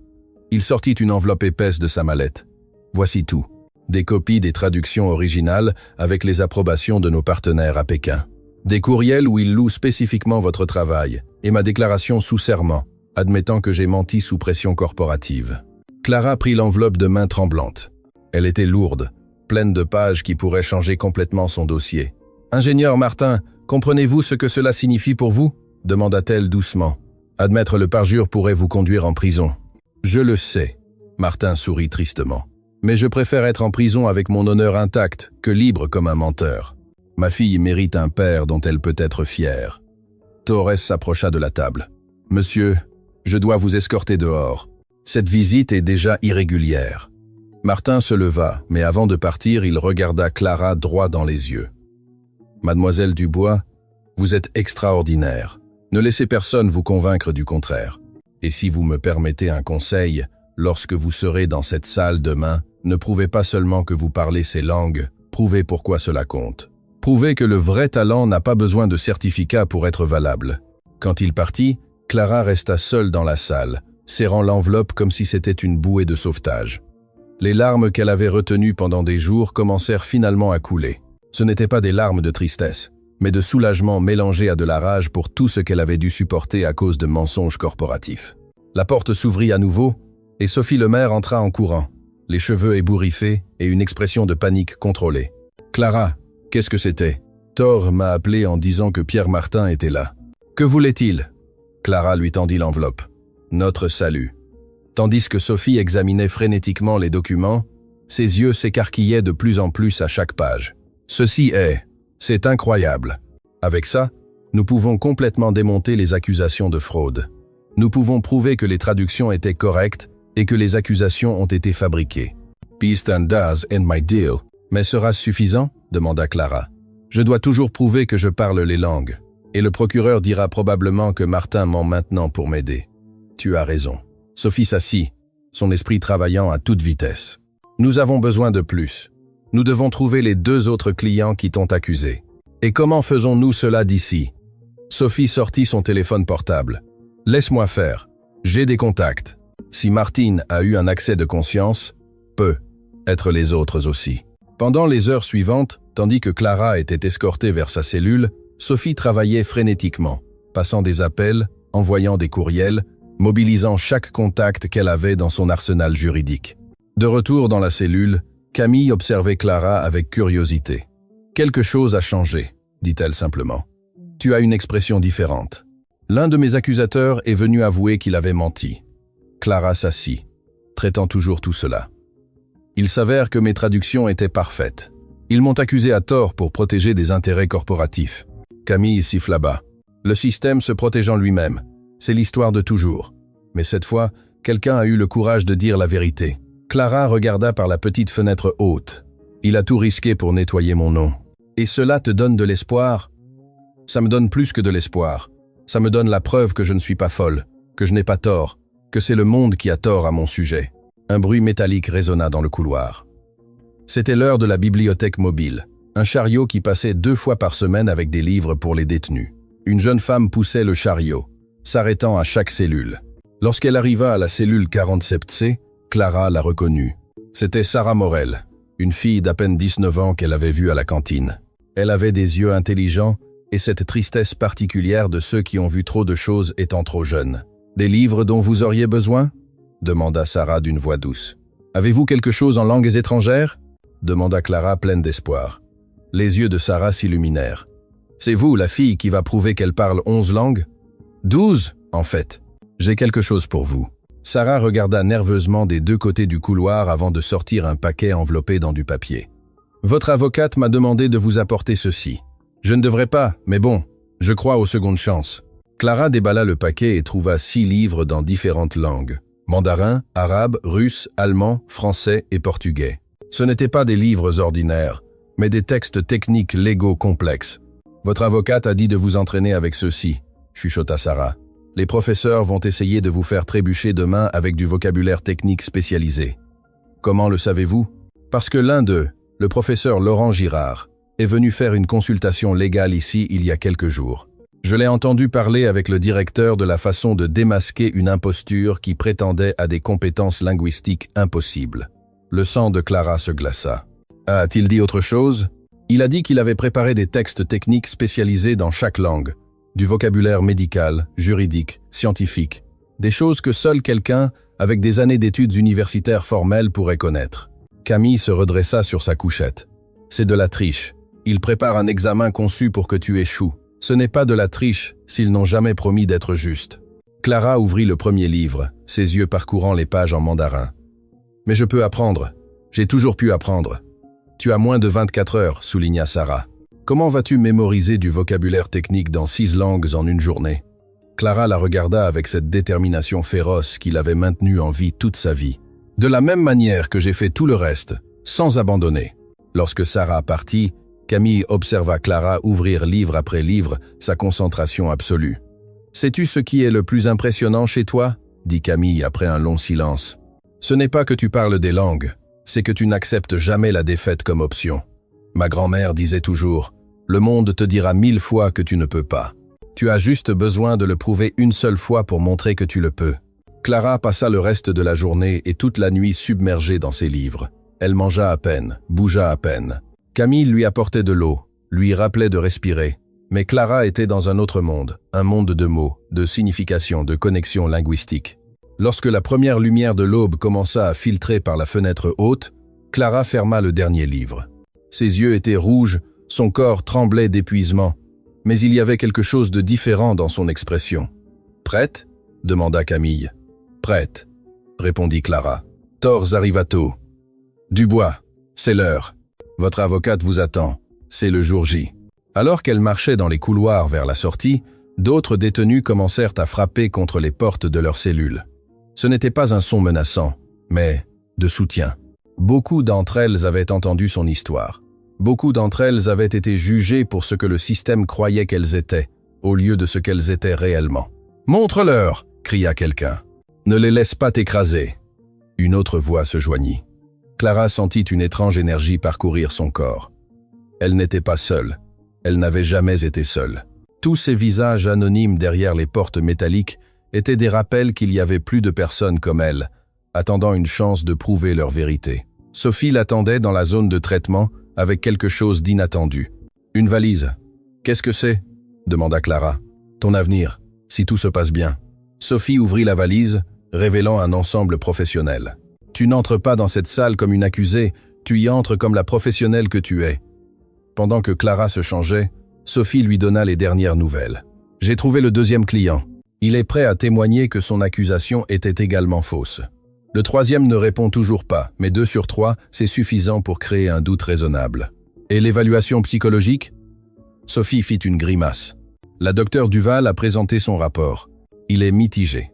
Il sortit une enveloppe épaisse de sa mallette. Voici tout. Des copies des traductions originales avec les approbations de nos partenaires à Pékin. Des courriels où il loue spécifiquement votre travail, et ma déclaration sous serment, admettant que j'ai menti sous pression corporative. Clara prit l'enveloppe de main tremblante. Elle était lourde, pleine de pages qui pourraient changer complètement son dossier. « Ingénieur Martin, comprenez-vous ce que cela signifie pour vous ?» demanda-t-elle doucement. « Admettre le parjure pourrait vous conduire en prison. »« Je le sais. » Martin sourit tristement. « Mais je préfère être en prison avec mon honneur intact que libre comme un menteur. Ma fille mérite un père dont elle peut être fière. » Torres s'approcha de la table. « Monsieur, je dois vous escorter dehors. Cette visite est déjà irrégulière. » Martin se leva, mais avant de partir, il regarda Clara droit dans les yeux. « Mademoiselle Dubois, vous êtes extraordinaire. Ne laissez personne vous convaincre du contraire. Et si vous me permettez un conseil, lorsque vous serez dans cette salle demain, ne prouvez pas seulement que vous parlez ces langues, prouvez pourquoi cela compte. Prouvez que le vrai talent n'a pas besoin de certificat pour être valable. » Quand il partit, Clara resta seule dans la salle, serrant l'enveloppe comme si c'était une bouée de sauvetage. Les larmes qu'elle avait retenues pendant des jours commencèrent finalement à couler. Ce n'étaient pas des larmes de tristesse, mais de soulagement mélangé à de la rage pour tout ce qu'elle avait dû supporter à cause de mensonges corporatifs. La porte s'ouvrit à nouveau, et Sophie Lemaire entra en courant, les cheveux ébouriffés et une expression de panique contrôlée. « Clara, qu'est-ce que c'était? Thor m'a appelé en disant que Pierre Martin était là. Que voulait-il » Clara lui tendit l'enveloppe. « Notre salut. » Tandis que Sophie examinait frénétiquement les documents, ses yeux s'écarquillaient de plus en plus à chaque page. C'est incroyable. Avec ça, nous pouvons complètement démonter les accusations de fraude. Nous pouvons prouver que les traductions étaient correctes et que les accusations ont été fabriquées. Peace and does in my deal. Mais sera-ce suffisant? Demanda Clara. Je dois toujours prouver que je parle les langues. Et le procureur dira probablement que Martin ment maintenant pour m'aider. Tu as raison. Sophie s'assit, son esprit travaillant à toute vitesse. Nous avons besoin de plus. Nous devons trouver les 2 autres clients qui t'ont accusé. Et comment faisons-nous cela d'ici? Sophie sortit son téléphone portable. Laisse-moi faire. J'ai des contacts. Si Martine a eu un accès de conscience, peut être les autres aussi. Pendant les heures suivantes, tandis que Clara était escortée vers sa cellule, Sophie travaillait frénétiquement, passant des appels, envoyant des courriels, mobilisant chaque contact qu'elle avait dans son arsenal juridique. De retour dans la cellule, Camille observait Clara avec curiosité. « Quelque chose a changé », dit-elle simplement. « Tu as une expression différente. L'un de mes accusateurs est venu avouer qu'il avait menti. » Clara s'assit, traitant toujours tout cela. Il s'avère que mes traductions étaient parfaites. Ils m'ont accusé à tort pour protéger des intérêts corporatifs. Camille siffla bas. Le système se protégeant lui-même. C'est l'histoire de toujours. Mais cette fois, quelqu'un a eu le courage de dire la vérité. Clara regarda par la petite fenêtre haute. Il a tout risqué pour nettoyer mon nom. Et cela te donne de l'espoir? Ça me donne plus que de l'espoir. Ça me donne la preuve que je ne suis pas folle, que je n'ai pas tort, que c'est le monde qui a tort à mon sujet. Un bruit métallique résonna dans le couloir. C'était l'heure de la bibliothèque mobile, un chariot qui passait 2 fois par semaine avec des livres pour les détenus. Une jeune femme poussait le chariot, s'arrêtant à chaque cellule. Lorsqu'elle arriva à la cellule 47C, Clara la reconnut. C'était Sarah Morel, une fille d'à peine 19 ans qu'elle avait vue à la cantine. Elle avait des yeux intelligents et cette tristesse particulière de ceux qui ont vu trop de choses étant trop jeunes. « Des livres dont vous auriez besoin ?» demanda Sarah d'une voix douce. « Avez-vous quelque chose en langues étrangères ?» demanda Clara pleine d'espoir. Les yeux de Sarah s'illuminèrent. « C'est vous, la fille, qui va prouver qu'elle parle 11 langues ?»« 12, en fait. J'ai quelque chose pour vous. » Sarah regarda nerveusement des 2 côtés du couloir avant de sortir un paquet enveloppé dans du papier. « Votre avocate m'a demandé de vous apporter ceci. Je ne devrais pas, mais bon, je crois aux secondes chances. » Clara déballa le paquet et trouva 6 livres dans différentes langues. Mandarin, arabe, russe, allemand, français et portugais. Ce n'étaient pas des livres ordinaires, mais des textes techniques légaux complexes. « Votre avocate a dit de vous entraîner avec ceci, » chuchota Sarah. « Les professeurs vont essayer de vous faire trébucher demain avec du vocabulaire technique spécialisé. Comment le savez-vous? Parce que l'un d'eux, le professeur Laurent Girard, est venu faire une consultation légale ici il y a quelques jours. Je l'ai entendu parler avec le directeur de la façon de démasquer une imposture qui prétendait à des compétences linguistiques impossibles. » Le sang de Clara se glaça. « A-t-il dit autre chose? » Il a dit qu'il avait préparé des textes techniques spécialisés dans chaque langue, du vocabulaire médical, juridique, scientifique, des choses que seul quelqu'un avec des années d'études universitaires formelles pourrait connaître. Camille se redressa sur sa couchette. « C'est de la triche. Il prépare un examen conçu pour que tu échoues. Ce n'est pas de la triche s'ils n'ont jamais promis d'être justes. » Clara ouvrit le premier livre, ses yeux parcourant les pages en mandarin. « Mais je peux apprendre. J'ai toujours pu apprendre. » « Tu as moins de 24 heures, souligna Sarah. « Comment vas-tu mémoriser du vocabulaire technique dans 6 langues en une journée ?» Clara la regarda avec cette détermination féroce qui l'avait maintenue en vie toute sa vie. « De la même manière que j'ai fait tout le reste, sans abandonner. » Lorsque Sarah partit, Camille observa Clara ouvrir livre après livre, sa concentration absolue. « Sais-tu ce qui est le plus impressionnant chez toi ?» dit Camille après un long silence. « Ce n'est pas que tu parles des langues. C'est que tu n'acceptes jamais la défaite comme option. Ma grand-mère disait toujours, « Le monde te dira 1000 fois que tu ne peux pas. Tu as juste besoin de le prouver une seule fois pour montrer que tu le peux. » Clara passa le reste de la journée et toute la nuit submergée dans ses livres. Elle mangea à peine, bougea à peine. Camille lui apportait de l'eau, lui rappelait de respirer. Mais Clara était dans un autre monde, un monde de mots, de significations, de connexions linguistiques. Lorsque la première lumière de l'aube commença à filtrer par la fenêtre haute, Clara ferma le dernier livre. Ses yeux étaient rouges, son corps tremblait d'épuisement, mais il y avait quelque chose de différent dans son expression. « Prête ?» demanda Camille. « Prête », répondit Clara. « Tors arrivato. Dubois, c'est l'heure. Votre avocate vous attend. C'est le jour J. » Alors qu'elle marchait dans les couloirs vers la sortie, d'autres détenus commencèrent à frapper contre les portes de leurs cellules. Ce n'était pas un son menaçant, mais de soutien. Beaucoup d'entre elles avaient entendu son histoire. Beaucoup d'entre elles avaient été jugées pour ce que le système croyait qu'elles étaient, au lieu de ce qu'elles étaient réellement. « Montre-leur !» cria quelqu'un. « Ne les laisse pas t'écraser !» Une autre voix se joignit. Clara sentit une étrange énergie parcourir son corps. Elle n'était pas seule. Elle n'avait jamais été seule. Tous ces visages anonymes derrière les portes métalliques étaient des rappels qu'il y avait plus de personnes comme elle, attendant une chance de prouver leur vérité. Sophie l'attendait dans la zone de traitement avec quelque chose d'inattendu. « Une valise. Qu'est-ce que c'est ?» demanda Clara. « Ton avenir, si tout se passe bien. » Sophie ouvrit la valise, révélant un ensemble professionnel. « Tu n'entres pas dans cette salle comme une accusée, tu y entres comme la professionnelle que tu es. » Pendant que Clara se changeait, Sophie lui donna les dernières nouvelles. « J'ai trouvé le deuxième client. Il est prêt à témoigner que son accusation était également fausse. Le troisième ne répond toujours pas, mais 2 sur 3, c'est suffisant pour créer un doute raisonnable. Et l'évaluation psychologique ?» Sophie fit une grimace. La docteure Duval a présenté son rapport. Il est mitigé.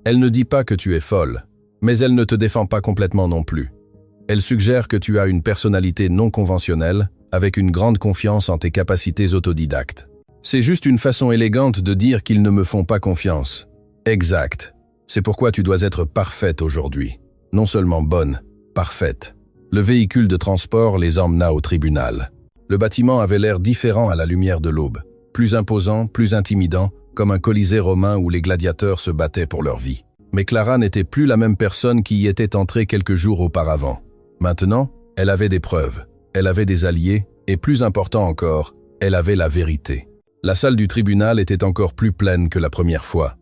Elle ne dit pas que tu es folle, mais elle ne te défend pas complètement non plus. Elle suggère que tu as une personnalité non conventionnelle, avec une grande confiance en tes capacités autodidactes. C'est juste une façon élégante de dire qu'ils ne me font pas confiance. Exact. C'est pourquoi tu dois être parfaite aujourd'hui. Non seulement bonne, parfaite. Le véhicule de transport les emmena au tribunal. Le bâtiment avait l'air différent à la lumière de l'aube. Plus imposant, plus intimidant, comme un colisée romain où les gladiateurs se battaient pour leur vie. Mais Clara n'était plus la même personne qui y était entrée quelques jours auparavant. Maintenant, elle avait des preuves, elle avait des alliés, et plus important encore, elle avait la vérité. La salle du tribunal était encore plus pleine que la première fois.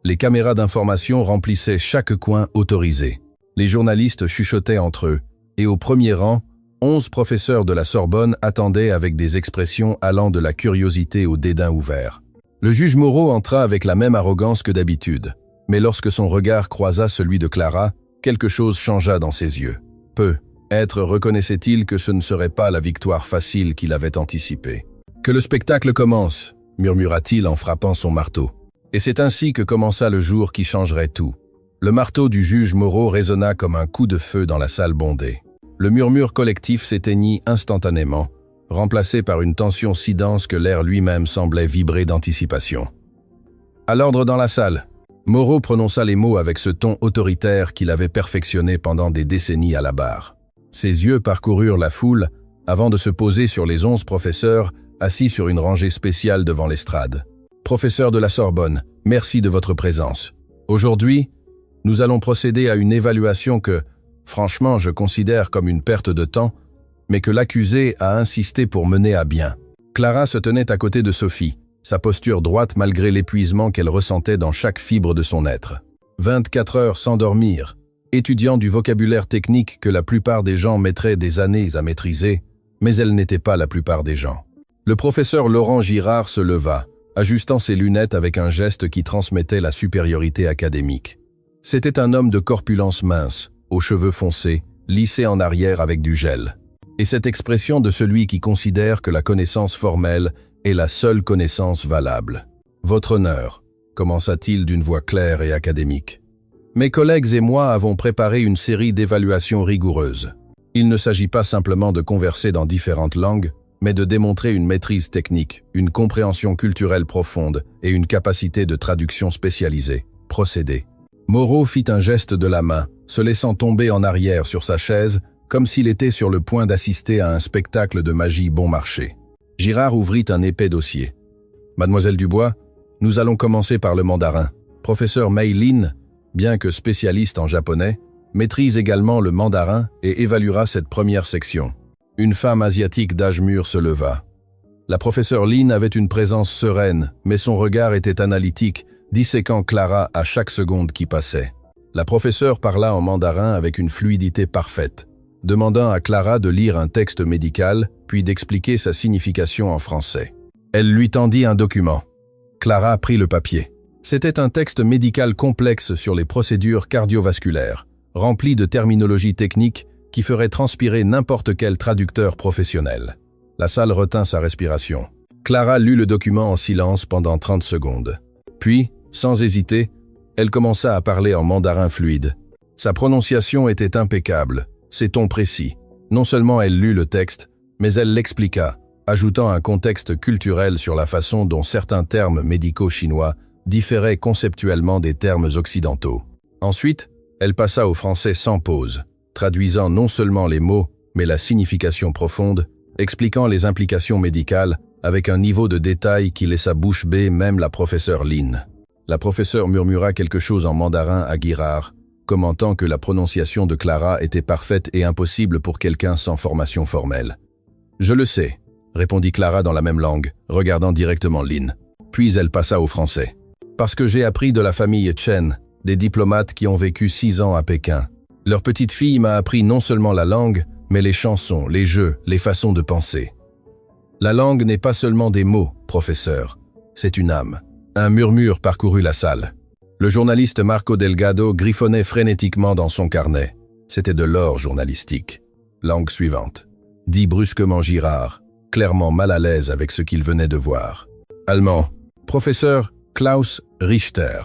Les caméras d'information remplissaient chaque coin autorisé. Les journalistes chuchotaient entre eux, et au premier rang, 11 professeurs de la Sorbonne attendaient avec des expressions allant de la curiosité au dédain ouvert. Le juge Moreau entra avec la même arrogance que d'habitude, mais lorsque son regard croisa celui de Clara, quelque chose changea dans ses yeux. Peut-être reconnaissait-il que ce ne serait pas la victoire facile qu'il avait anticipée. « Que le spectacle commence !» murmura-t-il en frappant son marteau. Et c'est ainsi que commença le jour qui changerait tout. Le marteau du juge Moreau résonna comme un coup de feu dans la salle bondée. Le murmure collectif s'éteignit instantanément, remplacé par une tension si dense que l'air lui-même semblait vibrer d'anticipation. « À l'ordre dans la salle !» Moreau prononça les mots avec ce ton autoritaire qu'il avait perfectionné pendant des décennies à la barre. Ses yeux parcoururent la foule avant de se poser sur les 11 professeurs assis sur une rangée spéciale devant l'estrade. « Professeur de la Sorbonne, merci de votre présence. Aujourd'hui, nous allons procéder à une évaluation que, franchement, je considère comme une perte de temps, mais que l'accusé a insisté pour mener à bien. » Clara se tenait à côté de Sophie, sa posture droite malgré l'épuisement qu'elle ressentait dans chaque fibre de son être. 24 heures sans dormir, étudiant du vocabulaire technique que la plupart des gens mettraient des années à maîtriser, mais elle n'était pas la plupart des gens. Le professeur Laurent Girard se leva, ajustant ses lunettes avec un geste qui transmettait la supériorité académique. C'était un homme de corpulence mince, aux cheveux foncés, lissés en arrière avec du gel. Et cette expression de celui qui considère que la connaissance formelle est la seule connaissance valable. « Votre honneur », commença-t-il d'une voix claire et académique. « Mes collègues et moi avons préparé une série d'évaluations rigoureuses. Il ne s'agit pas simplement de converser dans différentes langues, mais de démontrer une maîtrise technique, une compréhension culturelle profonde et une capacité de traduction spécialisée. Procédez. » Moreau fit un geste de la main, se laissant tomber en arrière sur sa chaise, comme s'il était sur le point d'assister à un spectacle de magie bon marché. Girard ouvrit un épais dossier. « Mademoiselle Dubois, nous allons commencer par le mandarin. Professeur Mei Lin, bien que spécialiste en japonais, maîtrise également le mandarin et évaluera cette première section. » Une femme asiatique d'âge mûr se leva. La professeure Lin avait une présence sereine, mais son regard était analytique, disséquant Clara à chaque seconde qui passait. La professeure parla en mandarin avec une fluidité parfaite, demandant à Clara de lire un texte médical, puis d'expliquer sa signification en français. Elle lui tendit un document. Clara prit le papier. C'était un texte médical complexe sur les procédures cardiovasculaires, rempli de terminologie technique qui ferait transpirer n'importe quel traducteur professionnel. La salle retint sa respiration. Clara lut le document en silence pendant 30 secondes. Puis, sans hésiter, elle commença à parler en mandarin fluide. Sa prononciation était impeccable, ses tons précis. Non seulement elle lut le texte, mais elle l'expliqua, ajoutant un contexte culturel sur la façon dont certains termes médicaux chinois différaient conceptuellement des termes occidentaux. Ensuite, elle passa au français sans pause, traduisant non seulement les mots, mais la signification profonde, expliquant les implications médicales avec un niveau de détail qui laissa bouche bée même la professeure Lin. La professeure murmura quelque chose en mandarin à Girard, commentant que la prononciation de Clara était parfaite et impossible pour quelqu'un sans formation formelle. « Je le sais », répondit Clara dans la même langue, regardant directement Lin. Puis elle passa au français. « Parce que j'ai appris de la famille Chen, des diplomates qui ont vécu 6 ans à Pékin. Leur petite fille m'a appris non seulement la langue, mais les chansons, les jeux, les façons de penser. La langue n'est pas seulement des mots, professeur, c'est une âme. » Un murmure parcourut la salle. Le journaliste Marco Delgado griffonnait frénétiquement dans son carnet. C'était de l'or journalistique. Langue suivante. Dit brusquement Girard, clairement mal à l'aise avec ce qu'il venait de voir. Allemand. Professeur Klaus Richter.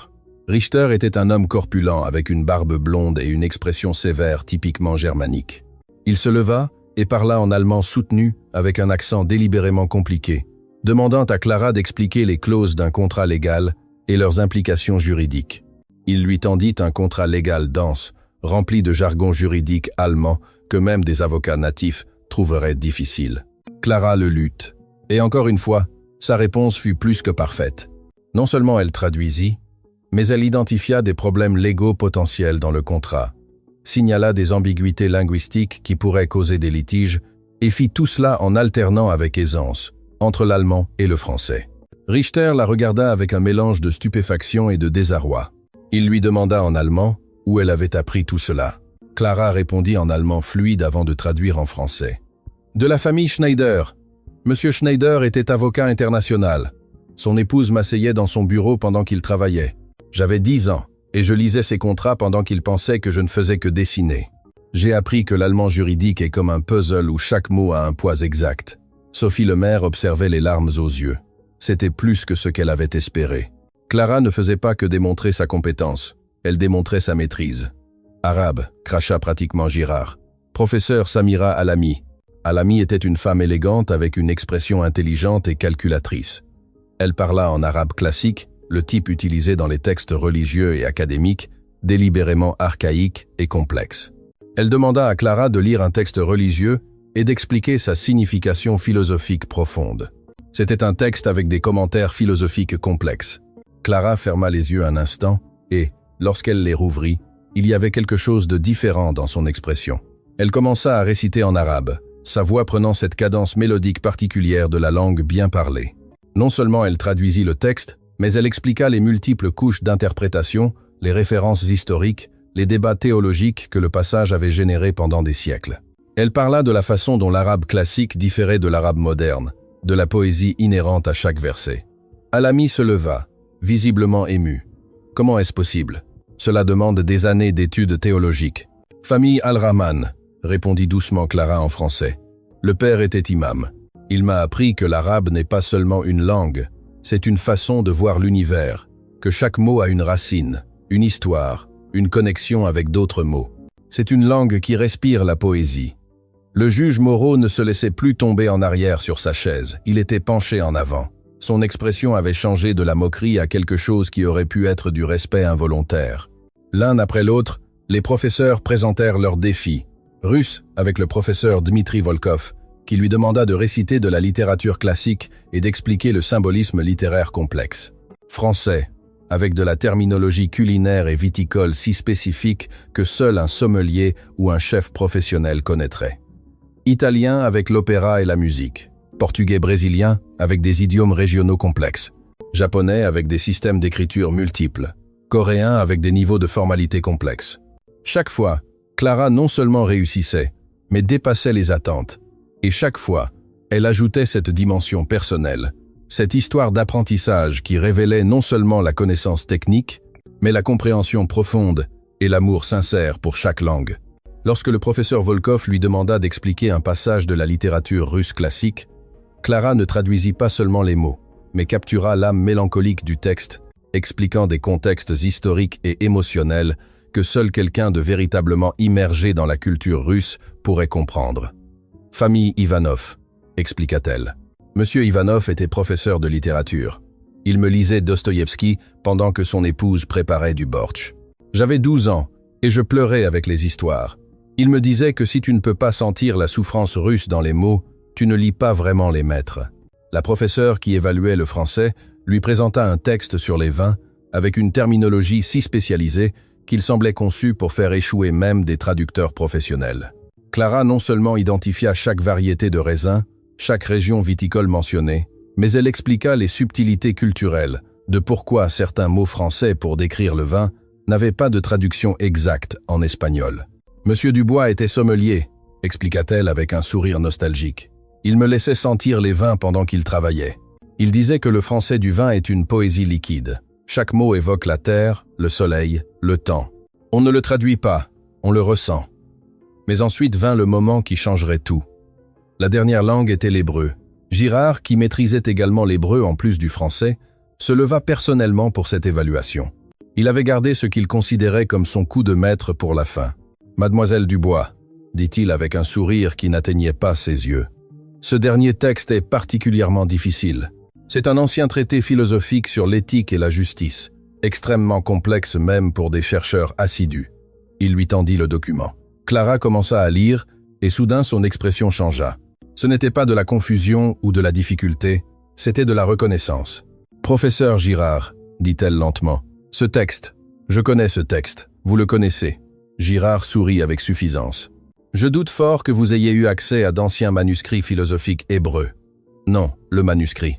Richter était un homme corpulent avec une barbe blonde et une expression sévère typiquement germanique. Il se leva et parla en allemand soutenu avec un accent délibérément compliqué, demandant à Clara d'expliquer les clauses d'un contrat légal et leurs implications juridiques. Il lui tendit un contrat légal dense, rempli de jargon juridique allemand que même des avocats natifs trouveraient difficile. Clara le lut. Et encore une fois, sa réponse fut plus que parfaite. Non seulement elle traduisit, mais elle identifia des problèmes légaux potentiels dans le contrat, signala des ambiguïtés linguistiques qui pourraient causer des litiges et fit tout cela en alternant avec aisance entre l'allemand et le français. Richter la regarda avec un mélange de stupéfaction et de désarroi. Il lui demanda en allemand où elle avait appris tout cela. Clara répondit en allemand fluide avant de traduire en français. « De la famille Schneider. Monsieur Schneider était avocat international. Son épouse m'asseyait dans son bureau pendant qu'il travaillait. J'avais 10 ans et je lisais ses contrats pendant qu'il pensait que je ne faisais que dessiner. J'ai appris que l'allemand juridique est comme un puzzle où chaque mot a un poids exact. » Sophie Lemaire observait les larmes aux yeux. C'était plus que ce qu'elle avait espéré. Clara ne faisait pas que démontrer sa compétence, elle démontrait sa maîtrise. « Arabe », cracha pratiquement Girard. « Professeur Samira Alami. » Alami était une femme élégante avec une expression intelligente et calculatrice. Elle parla en arabe classique, le type utilisé dans les textes religieux et académiques, délibérément archaïque et complexe. Elle demanda à Clara de lire un texte religieux et d'expliquer sa signification philosophique profonde. C'était un texte avec des commentaires philosophiques complexes. Clara ferma les yeux un instant et, lorsqu'elle les rouvrit, il y avait quelque chose de différent dans son expression. Elle commença à réciter en arabe, sa voix prenant cette cadence mélodique particulière de la langue bien parlée. Non seulement elle traduisit le texte, mais elle expliqua les multiples couches d'interprétation, les références historiques, les débats théologiques que le passage avait générés pendant des siècles. Elle parla de la façon dont l'arabe classique différait de l'arabe moderne, de la poésie inhérente à chaque verset. Alami se leva, visiblement ému. « Comment est-ce possible ? Cela demande des années d'études théologiques. »« Famille Al-Rahman », répondit doucement Clara en français. « Le père était imam. Il m'a appris que l'arabe n'est pas seulement une langue, c'est une façon de voir l'univers, que chaque mot a une racine, une histoire, une connexion avec d'autres mots. C'est une langue qui respire la poésie. » Le juge Moreau ne se laissait plus tomber en arrière sur sa chaise, il était penché en avant. Son expression avait changé de la moquerie à quelque chose qui aurait pu être du respect involontaire. L'un après l'autre, les professeurs présentèrent leurs défis. Russe, avec le professeur Dmitri Volkov, qui lui demanda de réciter de la littérature classique et d'expliquer le symbolisme littéraire complexe. Français, avec de la terminologie culinaire et viticole si spécifique que seul un sommelier ou un chef professionnel connaîtrait. Italien avec l'opéra et la musique. Portugais-brésilien avec des idiomes régionaux complexes. Japonais avec des systèmes d'écriture multiples. Coréen avec des niveaux de formalité complexes. Chaque fois, Clara non seulement réussissait, mais dépassait les attentes. Et chaque fois, elle ajoutait cette dimension personnelle, cette histoire d'apprentissage qui révélait non seulement la connaissance technique, mais la compréhension profonde et l'amour sincère pour chaque langue. Lorsque le professeur Volkov lui demanda d'expliquer un passage de la littérature russe classique, Clara ne traduisit pas seulement les mots, mais captura l'âme mélancolique du texte, expliquant des contextes historiques et émotionnels que seul quelqu'un de véritablement immergé dans la culture russe pourrait comprendre. « Famille Ivanov », expliqua-t-elle. Monsieur Ivanov était professeur de littérature. Il me lisait Dostoïevski pendant que son épouse préparait du bortsch. J'avais 12 ans et je pleurais avec les histoires. Il me disait que si tu ne peux pas sentir la souffrance russe dans les mots, tu ne lis pas vraiment les maîtres. La professeure qui évaluait le français lui présenta un texte sur les vins avec une terminologie si spécialisée qu'il semblait conçu pour faire échouer même des traducteurs professionnels. Clara non seulement identifia chaque variété de raisin, chaque région viticole mentionnée, mais elle expliqua les subtilités culturelles de pourquoi certains mots français pour décrire le vin n'avaient pas de traduction exacte en espagnol. Monsieur Dubois était sommelier, expliqua-t-elle avec un sourire nostalgique. Il me laissait sentir les vins pendant qu'il travaillait. Il disait que le français du vin est une poésie liquide. Chaque mot évoque la terre, le soleil, le temps. On ne le traduit pas, on le ressent. Mais ensuite vint le moment qui changerait tout. La dernière langue était l'hébreu. Girard, qui maîtrisait également l'hébreu en plus du français, se leva personnellement pour cette évaluation. Il avait gardé ce qu'il considérait comme son coup de maître pour la fin. « Mademoiselle Dubois », dit-il avec un sourire qui n'atteignait pas ses yeux. « Ce dernier texte est particulièrement difficile. C'est un ancien traité philosophique sur l'éthique et la justice, extrêmement complexe même pour des chercheurs assidus. » Il lui tendit le document. Clara commença à lire et soudain son expression changea. Ce n'était pas de la confusion ou de la difficulté, c'était de la reconnaissance. « Professeur Girard », dit-elle lentement, « ce texte, je connais ce texte, vous le connaissez. » Girard sourit avec suffisance. « Je doute fort que vous ayez eu accès à d'anciens manuscrits philosophiques hébreux. »« Non, le manuscrit. »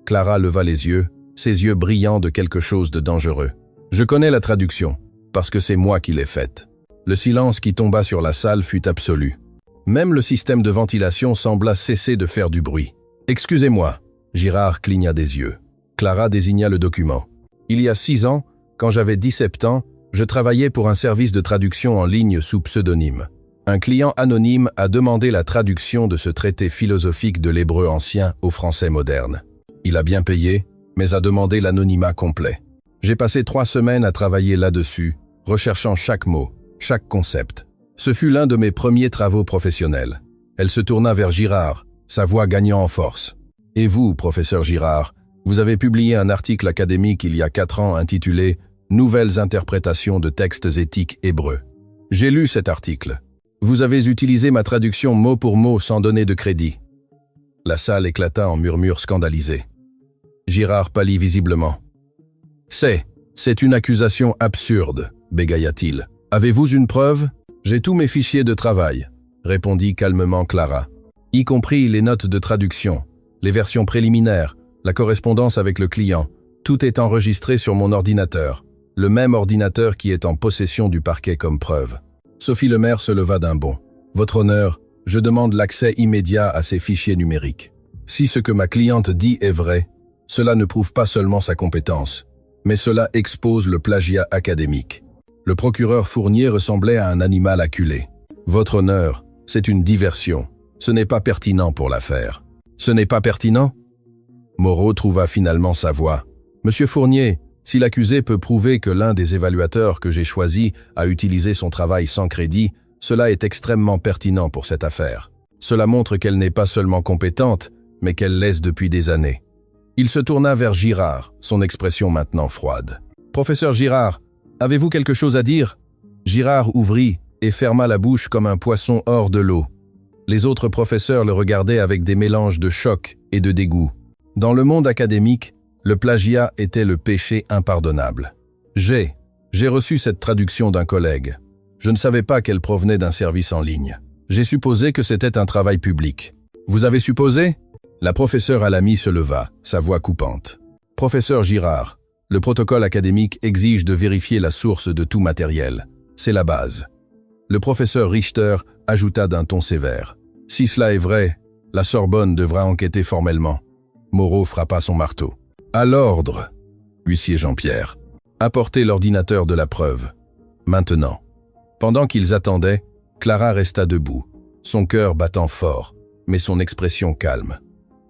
Clara leva les yeux, ses yeux brillants de quelque chose de dangereux. « Je connais la traduction, parce que c'est moi qui l'ai faite. » Le silence qui tomba sur la salle fut absolu. Même le système de ventilation sembla cesser de faire du bruit. « Excusez-moi. » Girard cligna des yeux. Clara désigna le document. « Il y a 6 ans, quand j'avais 17 ans, je travaillais pour un service de traduction en ligne sous pseudonyme. Un client anonyme a demandé la traduction de ce traité philosophique de l'hébreu ancien au français moderne. Il a bien payé, mais a demandé l'anonymat complet. J'ai passé 3 semaines à travailler là-dessus, recherchant chaque mot, chaque concept. Ce fut l'un de mes premiers travaux professionnels. » Elle se tourna vers Girard, sa voix gagnant en force. « Et vous, professeur Girard, vous avez publié un article académique il y a 4 ans intitulé « Nouvelles interprétations de textes éthiques hébreux ». J'ai lu cet article. Vous avez utilisé ma traduction mot pour mot sans donner de crédit. » La salle éclata en murmures scandalisés. Girard pâlit visiblement. « C'est une accusation absurde, bégaya-t-il. Avez-vous une preuve ? J'ai tous mes fichiers de travail, répondit calmement Clara, y compris les notes de traduction, les versions préliminaires, la correspondance avec le client. Tout est enregistré sur mon ordinateur, le même ordinateur qui est en possession du parquet comme preuve. » Sophie Lemaire se leva d'un bond. « Votre honneur, je demande l'accès immédiat à ces fichiers numériques. Si ce que ma cliente dit est vrai, cela ne prouve pas seulement sa compétence, mais cela expose le plagiat académique. » Le procureur Fournier ressemblait à un animal acculé. « Votre honneur, c'est une diversion. Ce n'est pas pertinent pour l'affaire. »« Ce n'est pas pertinent ?» Moreau trouva finalement sa voix. « Monsieur Fournier, si l'accusé peut prouver que l'un des évaluateurs que j'ai choisi a utilisé son travail sans crédit, cela est extrêmement pertinent pour cette affaire. Cela montre qu'elle n'est pas seulement compétente, mais qu'elle l'est depuis des années. » Il se tourna vers Girard, son expression maintenant froide. « Professeur Girard, avez-vous quelque chose à dire ?» Girard ouvrit et ferma la bouche comme un poisson hors de l'eau. Les autres professeurs le regardaient avec des mélanges de choc et de dégoût. Dans le monde académique, le plagiat était le péché impardonnable. J'ai reçu cette traduction d'un collègue. Je ne savais pas qu'elle provenait d'un service en ligne. J'ai supposé que c'était un travail public. Vous avez supposé ? La professeure Alamy se leva, sa voix coupante. Professeur Girard, le protocole académique exige de vérifier la source de tout matériel. C'est la base. Le professeur Richter ajouta d'un ton sévère. Si cela est vrai, la Sorbonne devra enquêter formellement. Moreau frappa son marteau. À l'ordre, huissier Jean-Pierre. Apportez l'ordinateur de la preuve. Maintenant. Pendant qu'ils attendaient, Clara resta debout, son cœur battant fort, mais son expression calme.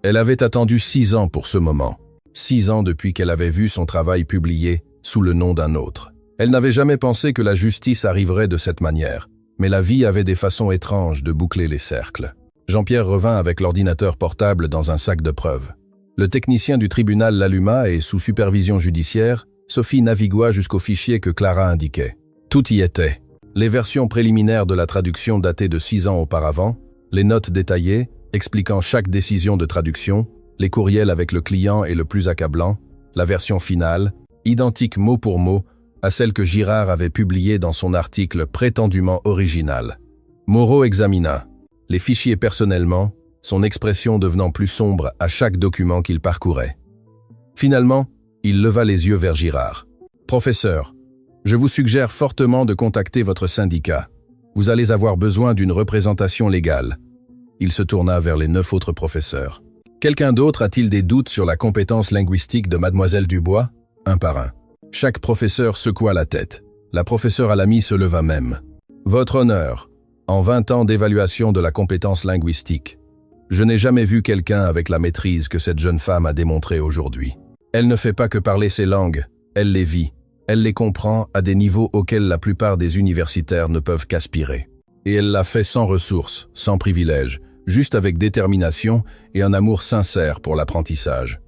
Elle avait attendu 6 ans pour ce moment. 6 ans depuis qu'elle avait vu son travail publié sous le nom d'un autre. Elle n'avait jamais pensé que la justice arriverait de cette manière, mais la vie avait des façons étranges de boucler les cercles. Jean-Pierre revint avec l'ordinateur portable dans un sac de preuves. Le technicien du tribunal l'alluma et, sous supervision judiciaire, Sophie navigua jusqu'au fichier que Clara indiquait. Tout y était. Les versions préliminaires de la traduction datées de 6 ans auparavant, les notes détaillées, expliquant chaque décision de traduction, les courriels avec le client et le plus accablant, la version finale, identique mot pour mot à celle que Girard avait publiée dans son article prétendument original. Moreau examina les fichiers personnellement, son expression devenant plus sombre à chaque document qu'il parcourait. Finalement, il leva les yeux vers Girard. « Professeur, je vous suggère fortement de contacter votre syndicat. Vous allez avoir besoin d'une représentation légale. » Il se tourna vers les 9 autres professeurs. « Quelqu'un d'autre a-t-il des doutes sur la compétence linguistique de Mademoiselle Dubois ?» Un par un. Chaque professeur secoua la tête. La professeure Alamy se leva même. « Votre honneur, en 20 ans d'évaluation de la compétence linguistique, je n'ai jamais vu quelqu'un avec la maîtrise que cette jeune femme a démontrée aujourd'hui. Elle ne fait pas que parler ses langues, elle les vit, elle les comprend à des niveaux auxquels la plupart des universitaires ne peuvent qu'aspirer. Et elle l'a fait sans ressources, sans privilèges, juste avec détermination et un amour sincère pour l'apprentissage. »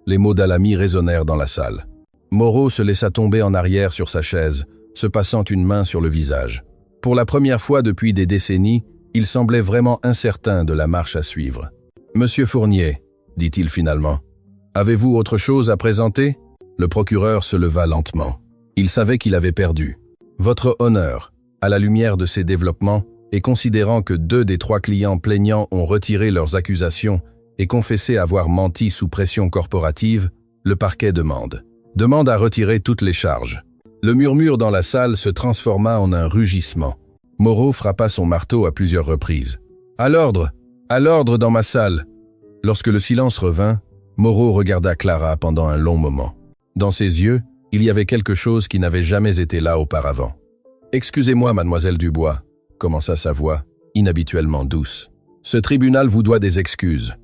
Les mots d'Alamy résonnèrent dans la salle. Moreau se laissa tomber en arrière sur sa chaise, se passant une main sur le visage. Pour la première fois depuis des décennies, il semblait vraiment incertain de la marche à suivre. « Monsieur Fournier, » dit-il finalement, « avez-vous autre chose à présenter ?» Le procureur se leva lentement. Il savait qu'il avait perdu. « Votre honneur, à la lumière de ces développements, et considérant que 2 des 3 clients plaignants ont retiré leurs accusations et confessé avoir menti sous pression corporative, le parquet demande à retirer toutes les charges. » Le murmure dans la salle se transforma en un rugissement. Moreau frappa son marteau à plusieurs reprises. « À l'ordre dans ma salle !» Lorsque le silence revint, Moreau regarda Clara pendant un long moment. Dans ses yeux, il y avait quelque chose qui n'avait jamais été là auparavant. « Excusez-moi, mademoiselle Dubois », commença sa voix, inhabituellement douce. « Ce tribunal vous doit des excuses.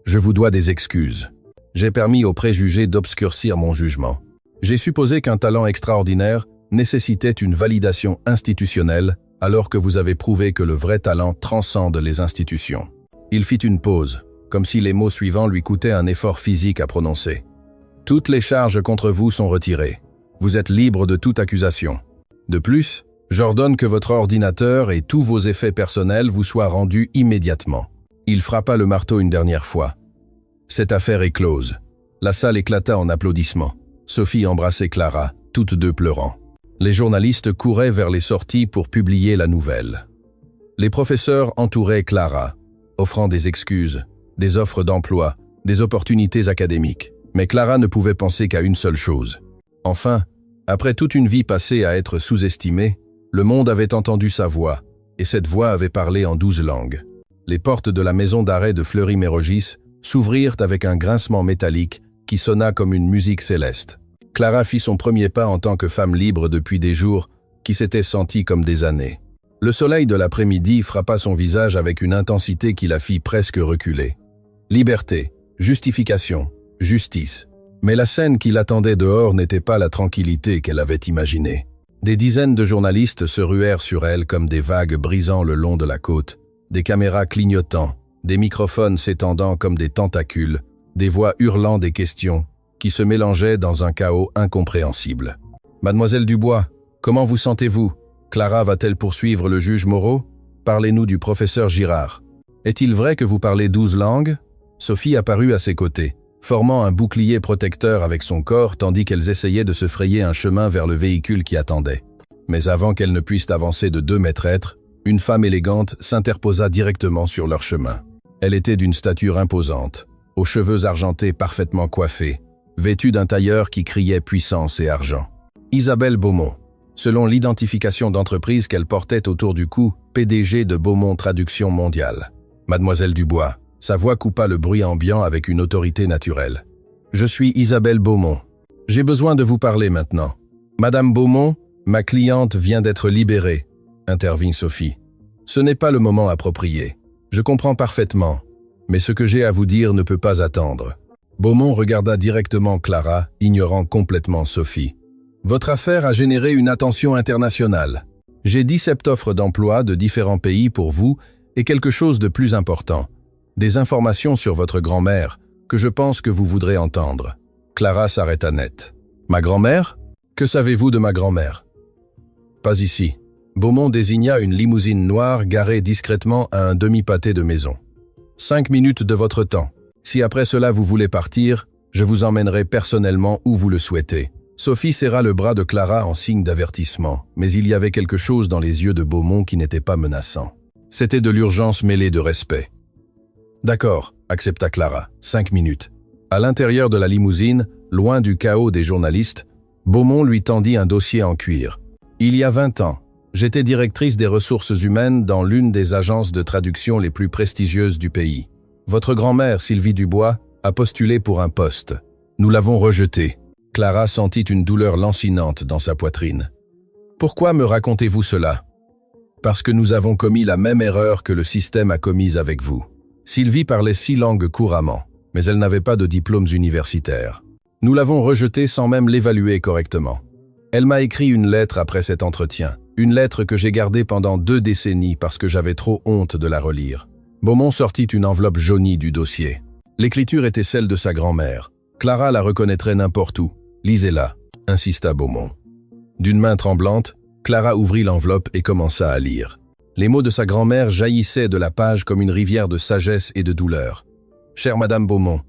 Je vous dois des excuses. J'ai permis aux préjugés d'obscurcir mon jugement. J'ai supposé qu'un talent extraordinaire nécessitait une validation institutionnelle, alors que vous avez prouvé que le vrai talent transcende les institutions. » Il fit une pause, comme si les mots suivants lui coûtaient un effort physique à prononcer. « Toutes les charges contre vous sont retirées. Vous êtes libre de toute accusation. De plus, j'ordonne que votre ordinateur et tous vos effets personnels vous soient rendus immédiatement. » Il frappa le marteau une dernière fois. « Cette affaire est close. » La salle éclata en applaudissements. Sophie embrassait Clara, toutes deux pleurant. Les journalistes couraient vers les sorties pour publier la nouvelle. Les professeurs entouraient Clara, offrant des excuses, des offres d'emploi, des opportunités académiques. Mais Clara ne pouvait penser qu'à une seule chose. Enfin, après toute une vie passée à être sous-estimée, le monde avait entendu sa voix, et cette voix avait parlé en 12 langues. Les portes de la maison d'arrêt de Fleury-Mérogis s'ouvrirent avec un grincement métallique qui sonna comme une musique céleste. Clara fit son premier pas en tant que femme libre depuis des jours qui s'étaient sentis comme des années. Le soleil de l'après-midi frappa son visage avec une intensité qui la fit presque reculer. Liberté, justification, justice. Mais la scène qui l'attendait dehors n'était pas la tranquillité qu'elle avait imaginée. Des dizaines de journalistes se ruèrent sur elle comme des vagues brisant le long de la côte, des caméras clignotant, des microphones s'étendant comme des tentacules, des voix hurlant des questions, qui se mélangeaient dans un chaos incompréhensible. « Mademoiselle Dubois, comment vous sentez-vous? Clara va-t-elle poursuivre le juge Moreau? Parlez-nous du professeur Girard. Est-il vrai que vous parlez 12 langues ?» Sophie apparut à ses côtés, formant un bouclier protecteur avec son corps tandis qu'elles essayaient de se frayer un chemin vers le véhicule qui attendait. Mais avant qu'elles ne puissent avancer de 2 mètres, une femme élégante s'interposa directement sur leur chemin. Elle était d'une stature imposante, aux cheveux argentés parfaitement coiffés, vêtue d'un tailleur qui criait puissance et argent. Isabelle Beaumont, selon l'identification d'entreprise qu'elle portait autour du cou, PDG de Beaumont Traduction Mondiale. Mademoiselle Dubois, sa voix coupa le bruit ambiant avec une autorité naturelle. « Je suis Isabelle Beaumont. J'ai besoin de vous parler maintenant. »« Madame Beaumont, ma cliente vient d'être libérée, » intervint Sophie. « Ce n'est pas le moment approprié. Je comprends parfaitement, mais ce que j'ai à vous dire ne peut pas attendre. » Beaumont regarda directement Clara, ignorant complètement Sophie. « Votre affaire a généré une attention internationale. J'ai 17 offres d'emploi de différents pays pour vous, Et quelque chose de plus important, des informations sur votre grand-mère que je pense que vous voudrez entendre. Clara s'arrêta net. Ma grand-mère? Que savez-vous de ma grand-mère? Pas ici. Beaumont désigna une limousine noire garée discrètement à un demi-pâté de maison. 5 minutes de votre temps. Si après cela vous voulez partir, je vous emmènerai personnellement où vous le souhaitez. Sophie serra le bras de Clara en signe d'avertissement, mais il y avait quelque chose dans les yeux de Beaumont qui n'était pas menaçant. C'était de l'urgence mêlée de respect. D'accord, accepta Clara. 5 minutes. À l'intérieur de la limousine, loin du chaos des journalistes, Beaumont lui tendit un dossier en cuir. Il y a 20 ans, j'étais directrice des ressources humaines dans l'une des agences de traduction les plus prestigieuses du pays. Votre grand-mère, Sylvie Dubois, a postulé pour un poste. Nous l'avons rejeté. Clara sentit une douleur lancinante dans sa poitrine. Pourquoi me racontez-vous cela? Parce que nous avons commis la même erreur que le système a commise avec vous. Sylvie parlait 6 langues couramment, mais elle n'avait pas de diplômes universitaires. Nous l'avons rejetée sans même l'évaluer correctement. Elle m'a écrit une lettre après cet entretien, une lettre que j'ai gardée pendant 2 décennies parce que j'avais trop honte de la relire. Beaumont sortit une enveloppe jaunie du dossier. L'écriture était celle de sa grand-mère. Clara la reconnaîtrait n'importe où. Lisez-la, insista Beaumont. D'une main tremblante, Clara ouvrit l'enveloppe et commença à lire. Les mots de sa grand-mère jaillissaient de la page comme une rivière de sagesse et de douleur. Chère Madame Beaumont,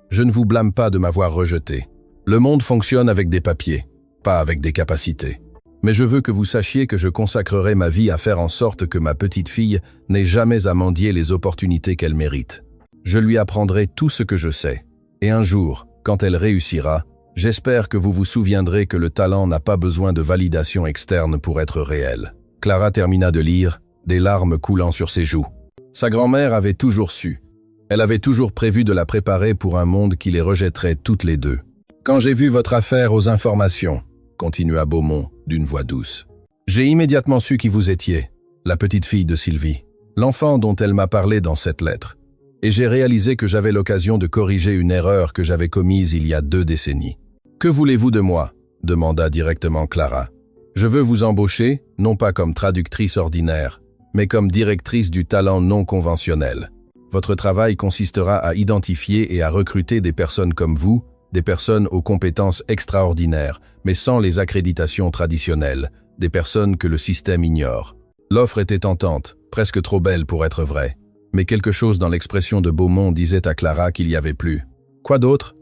je ne vous blâme pas de m'avoir rejeté. Le monde fonctionne avec des papiers, pas avec des capacités. Mais je veux que vous sachiez que je consacrerai ma vie à faire en sorte que ma petite fille n'ait jamais à mendier les opportunités qu'elle mérite. Je lui apprendrai tout ce que je sais. Et un jour, quand elle réussira, j'espère que vous vous souviendrez que le talent n'a pas besoin de validation externe pour être réel. Clara termina de lire, des larmes coulant sur ses joues. Sa grand-mère avait toujours su. Elle avait toujours prévu de la préparer pour un monde qui les rejetterait toutes les deux. Quand j'ai vu votre affaire aux informations, continua Beaumont d'une voix douce, j'ai immédiatement su qui vous étiez, la petite fille de Sylvie, l'enfant dont elle m'a parlé dans cette lettre. Et j'ai réalisé que j'avais l'occasion de corriger une erreur que j'avais commise il y a 2 décennies. Que voulez-vous de moi? Demanda directement Clara. Je veux vous embaucher, non pas comme traductrice ordinaire, mais comme directrice du talent non conventionnel. Votre travail consistera à identifier et à recruter des personnes comme vous, des personnes aux compétences extraordinaires, mais sans les accréditations traditionnelles, des personnes que le système ignore. L'offre était tentante, presque trop belle pour être vraie. Mais quelque chose dans l'expression de Beaumont disait à Clara qu'il y avait plus. Quoi d'autre?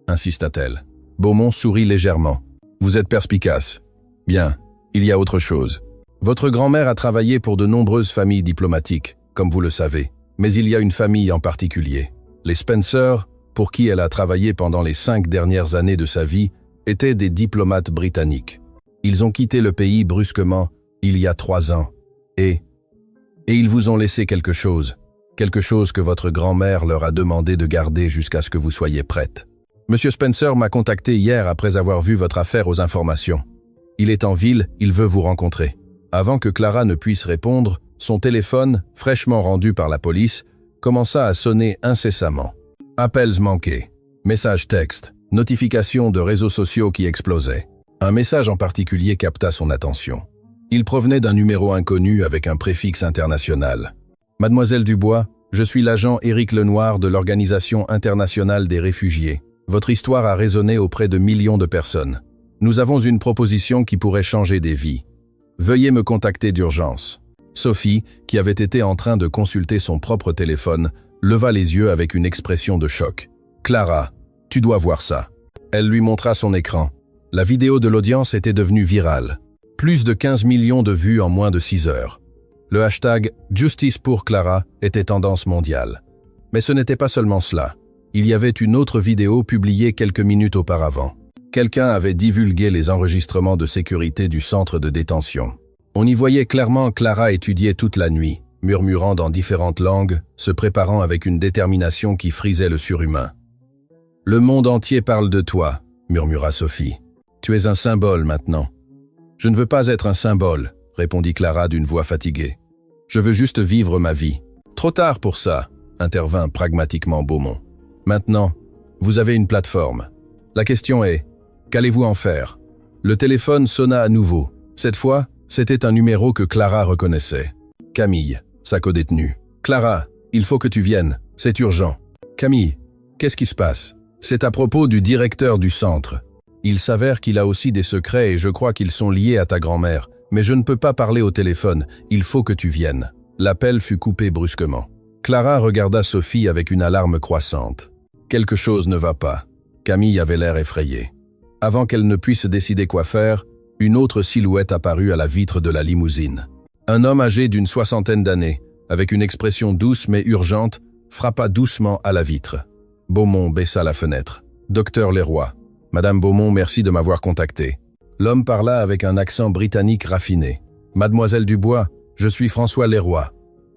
Insista-t-elle. Beaumont sourit légèrement. Vous êtes perspicace. Bien, il y a autre chose. Votre grand-mère a travaillé pour de nombreuses familles diplomatiques, comme vous le savez. Mais il y a une famille en particulier. Les Spencer, pour qui elle a travaillé pendant les 5 dernières années de sa vie, étaient des diplomates britanniques. Ils ont quitté le pays brusquement, il y a 3 ans. Et ils vous ont laissé quelque chose que votre grand-mère leur a demandé de garder jusqu'à ce que vous soyez prête. Monsieur Spencer m'a contacté hier après avoir vu votre affaire aux informations. Il est en ville, il veut vous rencontrer. Avant que Clara ne puisse répondre, son téléphone, fraîchement rendu par la police, commença à sonner incessamment. Appels manqués, messages textes, notifications de réseaux sociaux qui explosaient. Un message en particulier capta son attention. Il provenait d'un numéro inconnu avec un préfixe international. Mademoiselle Dubois, je suis l'agent Éric Lenoir de l'Organisation internationale des réfugiés. Votre histoire a résonné auprès de millions de personnes. Nous avons une proposition qui pourrait changer des vies. Veuillez me contacter d'urgence. Sophie, qui avait été en train de consulter son propre téléphone, leva les yeux avec une expression de choc. Clara, tu dois voir ça. Elle lui montra son écran. La vidéo de l'audience était devenue virale. Plus de 15 millions de vues en moins de 6 heures. Le hashtag « Justice pour Clara » était tendance mondiale. Mais ce n'était pas seulement cela. Il y avait une autre vidéo publiée quelques minutes auparavant. Quelqu'un avait divulgué les enregistrements de sécurité du centre de détention. On y voyait clairement Clara étudier toute la nuit, murmurant dans différentes langues, se préparant avec une détermination qui frisait le surhumain. « Le monde entier parle de toi », murmura Sophie. « Tu es un symbole maintenant. »« Je ne veux pas être un symbole », répondit Clara d'une voix fatiguée. « Je veux juste vivre ma vie. »« Trop tard pour ça », intervint pragmatiquement Beaumont. « Maintenant, vous avez une plateforme. La question est, qu'allez-vous en faire ?» Le téléphone sonna à nouveau. Cette fois, c'était un numéro que Clara reconnaissait. Camille, sa codétenue. Clara, il faut que tu viennes, c'est urgent. Camille, qu'est-ce qui se passe? C'est à propos du directeur du centre. Il s'avère qu'il a aussi des secrets et je crois qu'ils sont liés à ta grand-mère, mais je ne peux pas parler au téléphone, il faut que tu viennes. L'appel fut coupé brusquement. Clara regarda Sophie avec une alarme croissante. Quelque chose ne va pas. Camille avait l'air effrayée. Avant qu'elle ne puisse décider quoi faire, une autre silhouette apparut à la vitre de la limousine. Un homme âgé d'une 60aine d'années, avec une expression douce mais urgente, frappa doucement à la vitre. Beaumont baissa la fenêtre. « Docteur Leroy. Madame Beaumont, merci de m'avoir contacté. » L'homme parla avec un accent britannique raffiné. « Mademoiselle Dubois, je suis François Leroy.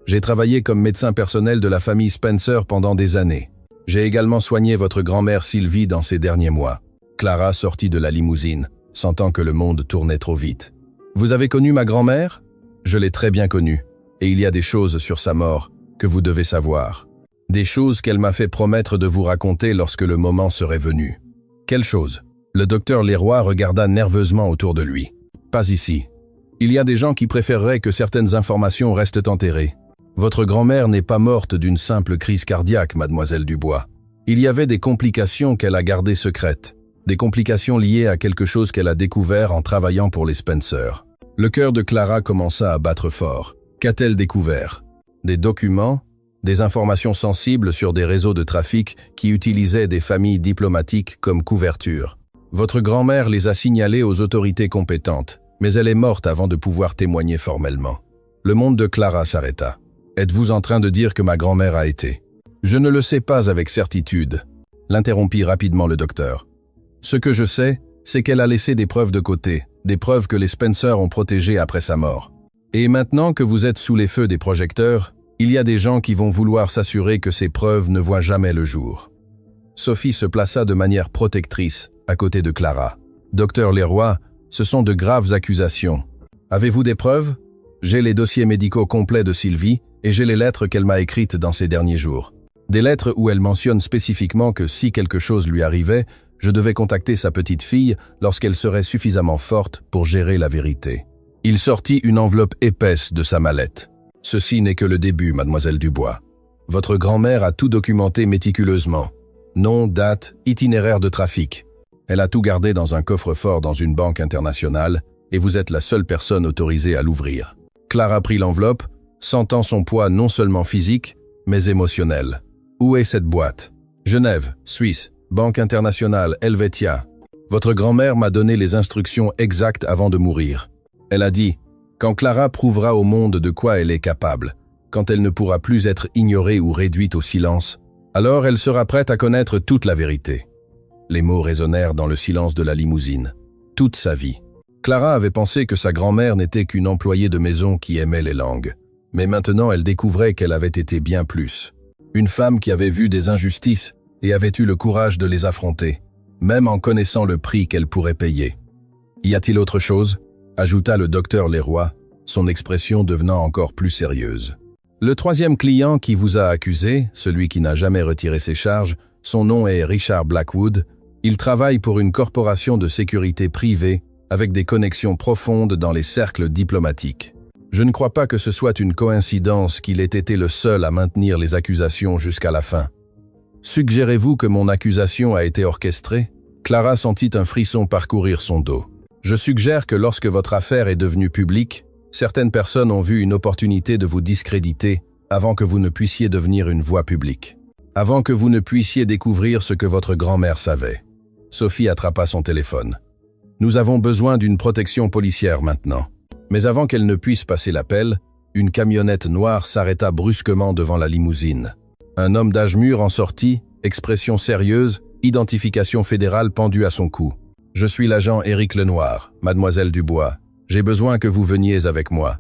J'ai travaillé comme médecin personnel de la famille Spencer pendant des années. J'ai également soigné votre grand-mère Sylvie dans ces derniers mois. » Clara sortit de la limousine, sentant que le monde tournait trop vite. « Vous avez connu ma grand-mère ? Je l'ai très bien connue, et il y a des choses sur sa mort que vous devez savoir. Des choses qu'elle m'a fait promettre de vous raconter lorsque le moment serait venu. » « Quelle chose ?» Le docteur Leroy regarda nerveusement autour de lui. « Pas ici. Il y a des gens qui préféreraient que certaines informations restent enterrées. Votre grand-mère n'est pas morte d'une simple crise cardiaque, mademoiselle Dubois. Il y avait des complications qu'elle a gardées secrètes, des complications liées à quelque chose qu'elle a découvert en travaillant pour les Spencer. » Le cœur de Clara commença à battre fort. Qu'a-t-elle découvert? Des documents? Des informations sensibles sur des réseaux de trafic qui utilisaient des familles diplomatiques comme couverture. Votre grand-mère les a signalés aux autorités compétentes, mais elle est morte avant de pouvoir témoigner formellement. Le monde de Clara s'arrêta. Êtes-vous en train de dire que ma grand-mère a été? Je ne le sais pas avec certitude, l'interrompit rapidement le docteur. Ce que je sais, c'est qu'elle a laissé des preuves de côté, des preuves que les Spencer ont protégées après sa mort. Et maintenant que vous êtes sous les feux des projecteurs, il y a des gens qui vont vouloir s'assurer que ces preuves ne voient jamais le jour. Sophie se plaça de manière protectrice à côté de Clara. « Docteur Leroy, ce sont de graves accusations. Avez-vous des preuves? J'ai les dossiers médicaux complets de Sylvie et j'ai les lettres qu'elle m'a écrites dans ces derniers jours. Des lettres où elle mentionne spécifiquement que si quelque chose lui arrivait, je devais contacter sa petite fille lorsqu'elle serait suffisamment forte pour gérer la vérité. » Il sortit une enveloppe épaisse de sa mallette. « Ceci n'est que le début, mademoiselle Dubois. Votre grand-mère a tout documenté méticuleusement. Nom, date, itinéraire de trafic. Elle a tout gardé dans un coffre-fort dans une banque internationale et vous êtes la seule personne autorisée à l'ouvrir. » Clara prit l'enveloppe, sentant son poids non seulement physique, mais émotionnel. « Où est cette boîte? »« Genève, Suisse, Banque internationale, Helvetia. Votre grand-mère m'a donné les instructions exactes avant de mourir. Elle a dit, quand Clara prouvera au monde de quoi elle est capable, quand elle ne pourra plus être ignorée ou réduite au silence, alors elle sera prête à connaître toute la vérité. » Les mots résonnèrent dans le silence de la limousine. Toute sa vie. Clara avait pensé que sa grand-mère n'était qu'une employée de maison qui aimait les langues. Mais maintenant elle découvrait qu'elle avait été bien plus. Une femme qui avait vu des injustices et avait eu le courage de les affronter, même en connaissant le prix qu'elle pourrait payer. « Y a-t-il autre chose ?» ajouta le docteur Leroy, son expression devenant encore plus sérieuse. « Le troisième client qui vous a accusé, celui qui n'a jamais retiré ses charges, son nom est Richard Blackwood. Il travaille pour une corporation de sécurité privée avec des connexions profondes dans les cercles diplomatiques. Je ne crois pas que ce soit une coïncidence qu'il ait été le seul à maintenir les accusations jusqu'à la fin. Suggérez-vous que mon accusation a été orchestrée? » Clara sentit un frisson parcourir son dos. « Je suggère que lorsque votre affaire est devenue publique, certaines personnes ont vu une opportunité de vous discréditer avant que vous ne puissiez devenir une voix publique. Avant que vous ne puissiez découvrir ce que votre grand-mère savait. » Sophie attrapa son téléphone. « Nous avons besoin d'une protection policière maintenant. » Mais avant qu'elle ne puisse passer l'appel, une camionnette noire s'arrêta brusquement devant la limousine. Un homme d'âge mûr en sortit, expression sérieuse, identification fédérale pendue à son cou. « Je suis l'agent Éric Lenoir, mademoiselle Dubois. J'ai besoin que vous veniez avec moi.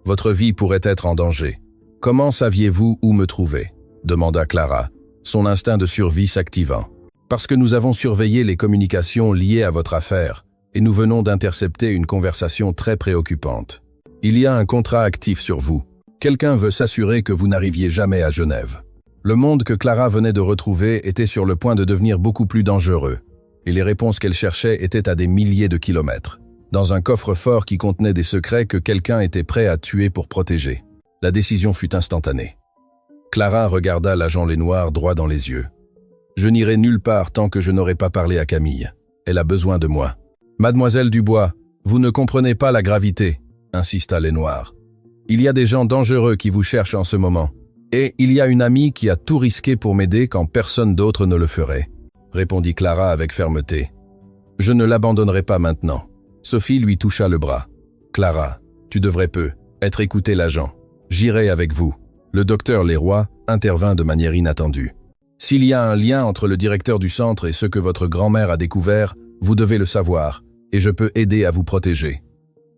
Votre vie pourrait être en danger. Comment saviez-vous où me trouver ?» demanda Clara, son instinct de survie s'activant. « Parce que nous avons surveillé les communications liées à votre affaire et nous venons d'intercepter une conversation très préoccupante. Il y a un contrat actif sur vous. Quelqu'un veut s'assurer que vous n'arriviez jamais à Genève. » Le monde que Clara venait de retrouver était sur le point de devenir beaucoup plus dangereux, et les réponses qu'elle cherchait étaient à des milliers de kilomètres, dans un coffre-fort qui contenait des secrets que quelqu'un était prêt à tuer pour protéger. La décision fut instantanée. Clara regarda l'agent Lenoir droit dans les yeux. « Je n'irai nulle part tant que je n'aurai pas parlé à Camille. Elle a besoin de moi. »« Mademoiselle Dubois, vous ne comprenez pas la gravité, » insista Lenoir. « Il y a des gens dangereux qui vous cherchent en ce moment. Et il y a une amie qui a tout risqué pour m'aider quand personne d'autre ne le ferait, » répondit Clara avec fermeté. « Je ne l'abandonnerai pas maintenant. » Sophie lui toucha le bras. « Clara, tu devrais être écouté l'agent. J'irai avec vous. » Le docteur Leroy intervint de manière inattendue. « S'il y a un lien entre le directeur du centre et ce que votre grand-mère a découvert, vous devez le savoir, et je peux aider à vous protéger. »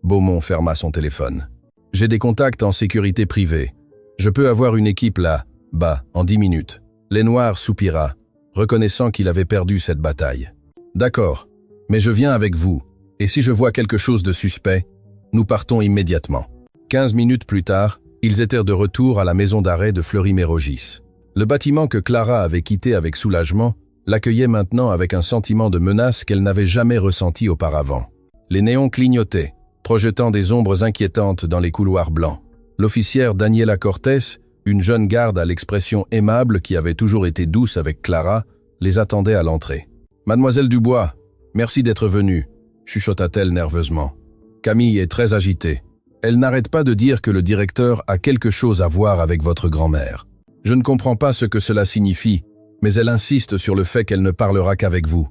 Beaumont ferma son téléphone. « J'ai des contacts en sécurité privée. Je peux avoir une équipe là-bas, en 10 minutes. » Lenoir soupira, reconnaissant qu'il avait perdu cette bataille. « D'accord, mais je viens avec vous, et si je vois quelque chose de suspect, nous partons immédiatement. » 15 minutes plus tard, ils étaient de retour à la maison d'arrêt de Fleury-Mérogis. Le bâtiment que Clara avait quitté avec soulagement l'accueillait maintenant avec un sentiment de menace qu'elle n'avait jamais ressenti auparavant. Les néons clignotaient, projetant des ombres inquiétantes dans les couloirs blancs. L'officière Daniela Cortés, une jeune garde à l'expression aimable qui avait toujours été douce avec Clara, les attendait à l'entrée. « Mademoiselle Dubois, merci d'être venue » chuchota-t-elle nerveusement. « Camille est très agitée. Elle n'arrête pas de dire que le directeur a quelque chose à voir avec votre grand-mère. Je ne comprends pas ce que cela signifie, mais elle insiste sur le fait qu'elle ne parlera qu'avec vous. »«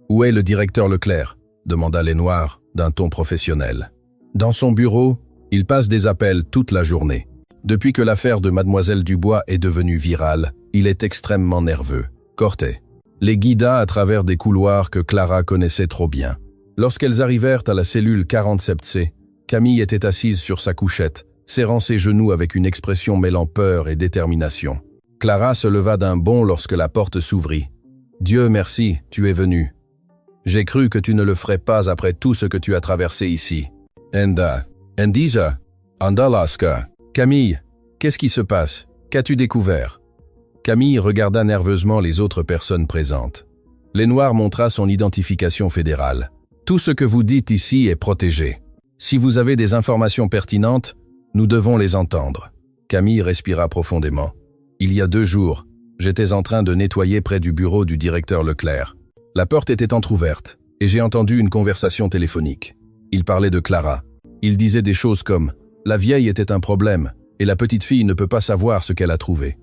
Où est le directeur Leclerc ?» demanda Lenoir d'un ton professionnel. « Dans son bureau, il passe des appels toute la journée. Depuis que l'affaire de Mademoiselle Dubois est devenue virale, il est extrêmement nerveux. » Corté les guida à travers des couloirs que Clara connaissait trop bien. Lorsqu'elles arrivèrent à la cellule 47C, Camille était assise sur sa couchette, serrant ses genoux avec une expression mêlant peur et détermination. Clara se leva d'un bond lorsque la porte s'ouvrit. « Dieu merci, tu es venue. J'ai cru que tu ne le ferais pas après tout ce que tu as traversé ici. »« Endisa, Andalaska. »« Camille, qu'est-ce qui se passe? Qu'as-tu découvert ?» Camille regarda nerveusement les autres personnes présentes. Lenoir montra son identification fédérale. « Tout ce que vous dites ici est protégé. Si vous avez des informations pertinentes, nous devons les entendre. » Camille respira profondément. « Il y a 2 jours, j'étais en train de nettoyer près du bureau du directeur Leclerc. La porte était entr'ouverte, et j'ai entendu une conversation téléphonique. Il parlait de Clara. Il disait des choses comme « La vieille était un problème, et la petite fille ne peut pas savoir ce qu'elle a trouvé. »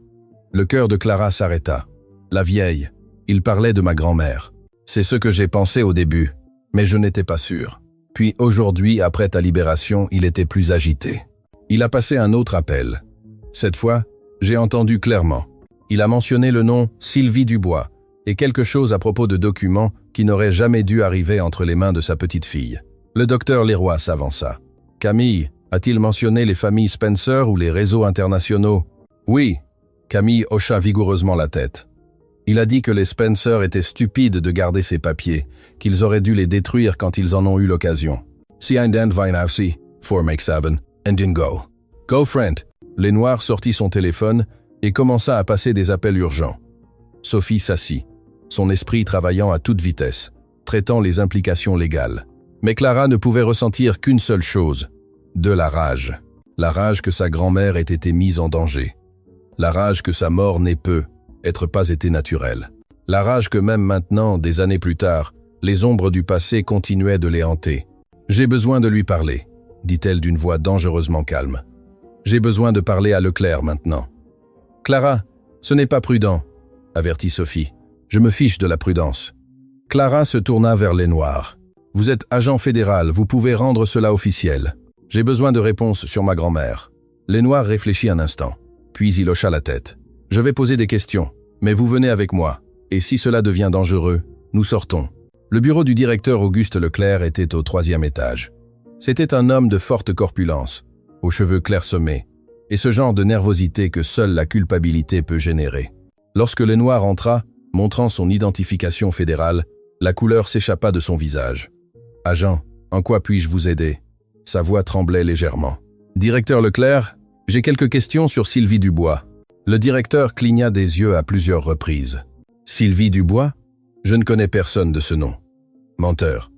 Le cœur de Clara s'arrêta. « La vieille. Il parlait de ma grand-mère. C'est ce que j'ai pensé au début, mais je n'étais pas sûr. Puis aujourd'hui, après ta libération, il était plus agité. Il a passé un autre appel. Cette fois, j'ai entendu clairement. Il a mentionné le nom Sylvie Dubois et quelque chose à propos de documents qui n'auraient jamais dû arriver entre les mains de sa petite fille. » Le docteur Leroy s'avança. « Camille, a-t-il mentionné les familles Spencer ou les réseaux internationaux ?»« Oui. » Camille hocha vigoureusement la tête. Il a dit que les Spencer étaient stupides de garder ces papiers, qu'ils auraient dû les détruire quand ils en ont eu l'occasion. Si un Vinavsi, 4-7, Go. Go, friend. Lenoir sortit son téléphone et commença à passer des appels urgents. Sophie s'assit, son esprit travaillant à toute vitesse, traitant les implications légales. Mais Clara ne pouvait ressentir qu'une seule chose, de la rage. La rage que sa grand-mère ait été mise en danger. La rage que sa mort n'ait être pas été naturelle. La rage que même maintenant, des années plus tard, les ombres du passé continuaient de les hanter. « J'ai besoin de lui parler », dit-elle d'une voix dangereusement calme. « J'ai besoin de parler à Leclerc maintenant. »« Clara, ce n'est pas prudent, » avertit Sophie. « Je me fiche de la prudence. » Clara se tourna vers Lenoir. « Vous êtes agent fédéral, vous pouvez rendre cela officiel. J'ai besoin de réponses sur ma grand-mère. » Lenoir réfléchit un instant, puis il hocha la tête. « Je vais poser des questions, mais vous venez avec moi, et si cela devient dangereux, nous sortons. » Le bureau du directeur Auguste Leclerc était au 3e étage. C'était un homme de forte corpulence, aux cheveux clairsemés, et ce genre de nervosité que seule la culpabilité peut générer. Lorsque Lenoir entra, montrant son identification fédérale, la couleur s'échappa de son visage. « Agent, en quoi puis-je vous aider ?» Sa voix tremblait légèrement. « Directeur Leclerc, j'ai quelques questions sur Sylvie Dubois. » Le directeur cligna des yeux à plusieurs reprises. « Sylvie Dubois? Je ne connais personne de ce nom. » Menteur.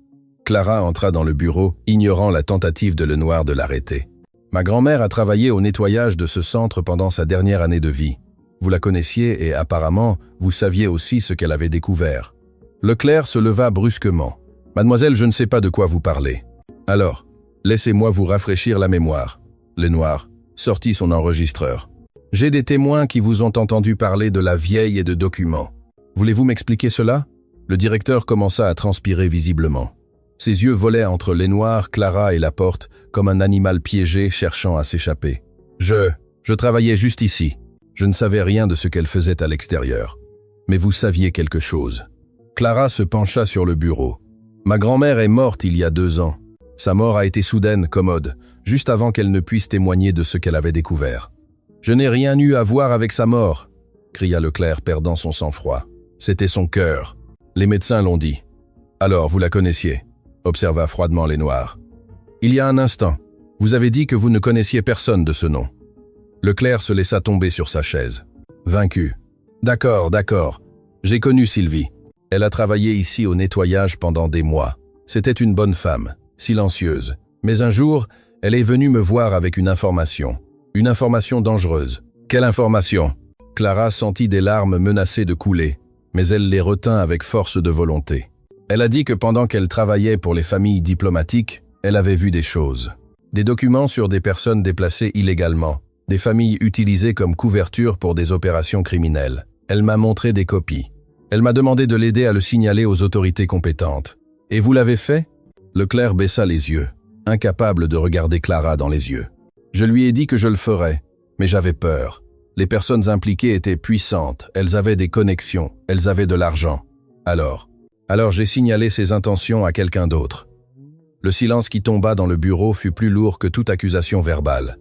Clara entra dans le bureau, ignorant la tentative de Lenoir de l'arrêter. « Ma grand-mère a travaillé au nettoyage de ce centre pendant sa dernière année de vie. Vous la connaissiez et apparemment, vous saviez aussi ce qu'elle avait découvert. Leclerc se leva brusquement. « Mademoiselle, je ne sais pas de quoi vous parlez. Alors, laissez-moi vous rafraîchir la mémoire. » Lenoir sortit son enregistreur. « J'ai des témoins qui vous ont entendu parler de la vieille et de documents. Voulez-vous m'expliquer cela ?» Le directeur commença à transpirer visiblement. Ses yeux volaient entre Lenoir, Clara et la porte, comme un animal piégé cherchant à s'échapper. « Je travaillais juste ici. Je ne savais rien de ce qu'elle faisait à l'extérieur. Mais vous saviez quelque chose. » Clara se pencha sur le bureau. « Ma grand-mère est morte il y a 2 ans. Sa mort a été soudaine, commode, juste avant qu'elle ne puisse témoigner de ce qu'elle avait découvert. « Je n'ai rien eu à voir avec sa mort, » cria Leclerc, perdant son sang-froid. « C'était son cœur. Les médecins l'ont dit. »« Alors, vous la connaissiez ?» observa froidement Lenoir. « Il y a un instant, vous avez dit que vous ne connaissiez personne de ce nom. » Leclerc se laissa tomber sur sa chaise. Vaincu. « D'accord. J'ai connu Sylvie. Elle a travaillé ici au nettoyage pendant des mois. C'était une bonne femme, silencieuse. Mais un jour, elle est venue me voir avec une information. Une information dangereuse. Quelle information ? Clara sentit des larmes menacées de couler, mais elle les retint avec force de volonté. Elle a dit que pendant qu'elle travaillait pour les familles diplomatiques, elle avait vu des choses. Des documents sur des personnes déplacées illégalement, des familles utilisées comme couverture pour des opérations criminelles. Elle m'a montré des copies. Elle m'a demandé de l'aider à le signaler aux autorités compétentes. Et vous l'avez fait ? Leclerc baissa les yeux, incapable de regarder Clara dans les yeux. Je lui ai dit que je le ferais, mais j'avais peur. Les personnes impliquées étaient puissantes, elles avaient des connexions, elles avaient de l'argent. Alors j'ai signalé ses intentions à quelqu'un d'autre. Le silence qui tomba dans le bureau fut plus lourd que toute accusation verbale.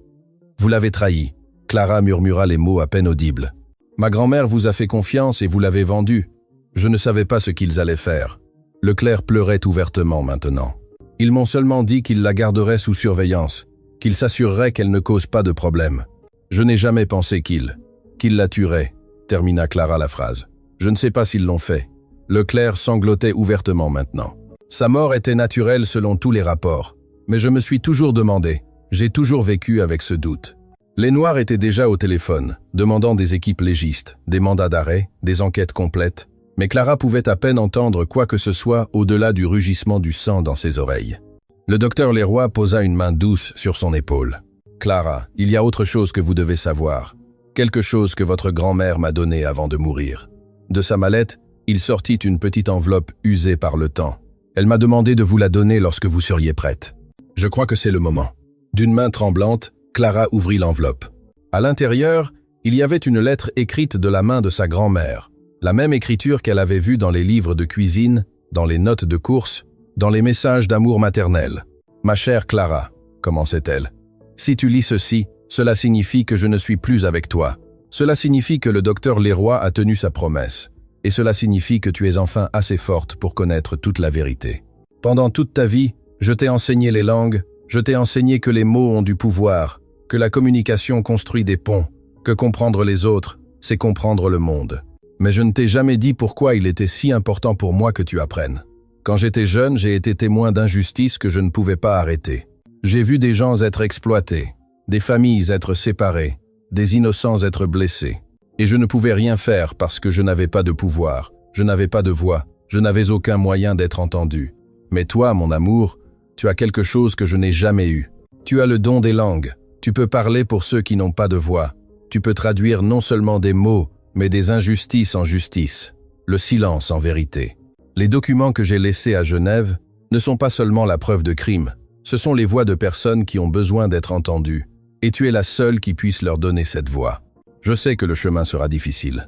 Vous l'avez trahi. Clara murmura les mots à peine audibles. Ma grand-mère vous a fait confiance et vous l'avez vendue. Je ne savais pas ce qu'ils allaient faire. Leclerc pleurait ouvertement maintenant. Ils m'ont seulement dit qu'ils la garderaient sous surveillance, qu'ils s'assureraient qu'elle ne cause pas de problème. Je n'ai jamais pensé qu'ils la tueraient, termina Clara la phrase. Je ne sais pas s'ils l'ont fait. Leclerc sanglotait ouvertement maintenant. Sa mort était naturelle selon tous les rapports, mais je me suis toujours demandé, j'ai toujours vécu avec ce doute. Lenoir était déjà au téléphone, demandant des équipes légistes, des mandats d'arrêt, des enquêtes complètes, mais Clara pouvait à peine entendre quoi que ce soit au-delà du rugissement du sang dans ses oreilles. Le docteur Leroy posa une main douce sur son épaule. « Clara, il y a autre chose que vous devez savoir. Quelque chose que votre grand-mère m'a donné avant de mourir. » De sa mallette, il sortit une petite enveloppe usée par le temps. « Elle m'a demandé de vous la donner lorsque vous seriez prête. Je crois que c'est le moment. » D'une main tremblante, Clara ouvrit l'enveloppe. À l'intérieur, il y avait une lettre écrite de la main de sa grand-mère, la même écriture qu'elle avait vue dans les livres de cuisine, dans les notes de course, dans les messages d'amour maternel. « Ma chère Clara, » commençait-elle, « si tu lis ceci, cela signifie que je ne suis plus avec toi. Cela signifie que le docteur Leroy a tenu sa promesse. Et cela signifie que tu es enfin assez forte pour connaître toute la vérité. Pendant toute ta vie, je t'ai enseigné les langues, je t'ai enseigné que les mots ont du pouvoir, que la communication construit des ponts, que comprendre les autres, c'est comprendre le monde. Mais je ne t'ai jamais dit pourquoi il était si important pour moi que tu apprennes. Quand j'étais jeune, j'ai été témoin d'injustices que je ne pouvais pas arrêter. J'ai vu des gens être exploités, des familles être séparées, des innocents être blessés. Et je ne pouvais rien faire parce que je n'avais pas de pouvoir, je n'avais pas de voix, je n'avais aucun moyen d'être entendu. Mais toi, mon amour, tu as quelque chose que je n'ai jamais eu. Tu as le don des langues, tu peux parler pour ceux qui n'ont pas de voix. Tu peux traduire non seulement des mots, mais des injustices en justice, le silence en vérité. Les documents que j'ai laissés à Genève ne sont pas seulement la preuve de crime, ce sont les voix de personnes qui ont besoin d'être entendues, et tu es la seule qui puisse leur donner cette voix. Je sais que le chemin sera difficile.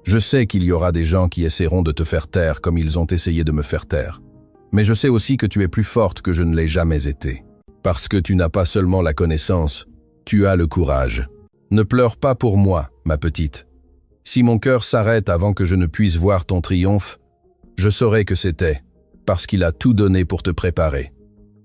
Je sais qu'il y aura des gens qui essaieront de te faire taire comme ils ont essayé de me faire taire. Mais je sais aussi que tu es plus forte que je ne l'ai jamais été. Parce que tu n'as pas seulement la connaissance, tu as le courage. Ne pleure pas pour moi, ma petite. Si mon cœur s'arrête avant que je ne puisse voir ton triomphe, je saurai que c'était parce qu'il a tout donné pour te préparer.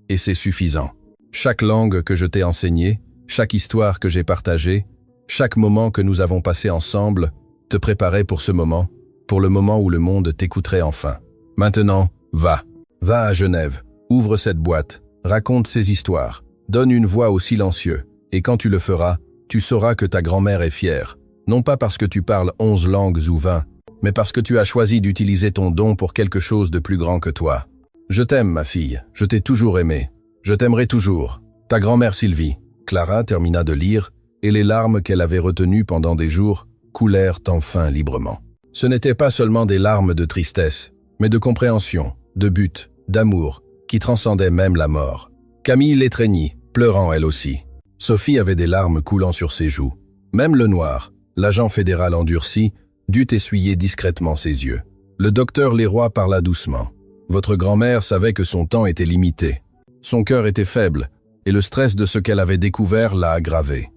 Et c'est suffisant. Chaque langue que je t'ai enseignée, chaque histoire que j'ai partagée, chaque moment que nous avons passé ensemble te préparait pour ce moment, pour le moment où le monde t'écouterait enfin. Maintenant, va à Genève, ouvre cette boîte, raconte ces histoires, donne une voix aux silencieux, et quand tu le feras, tu sauras que ta grand-mère est fière, Non pas parce que tu parles 11 langues ou 20, mais parce que tu as choisi d'utiliser ton don pour quelque chose de plus grand que toi. Je t'aime, ma fille, je t'ai toujours aimée. Je t'aimerai toujours. Ta grand-mère Sylvie. Clara termina de lire, et les larmes qu'elle avait retenues pendant des jours coulèrent enfin librement. Ce n'étaient pas seulement des larmes de tristesse, mais de compréhension, de but, d'amour, qui transcendaient même la mort. Camille l'étreignit, pleurant elle aussi. Sophie avait des larmes coulant sur ses joues. Même le noir, l'agent fédéral endurci, dut essuyer discrètement ses yeux. Le docteur Leroy parla doucement. Votre grand-mère savait que son temps était limité. Son cœur était faible, et le stress de ce qu'elle avait découvert l'a aggravé.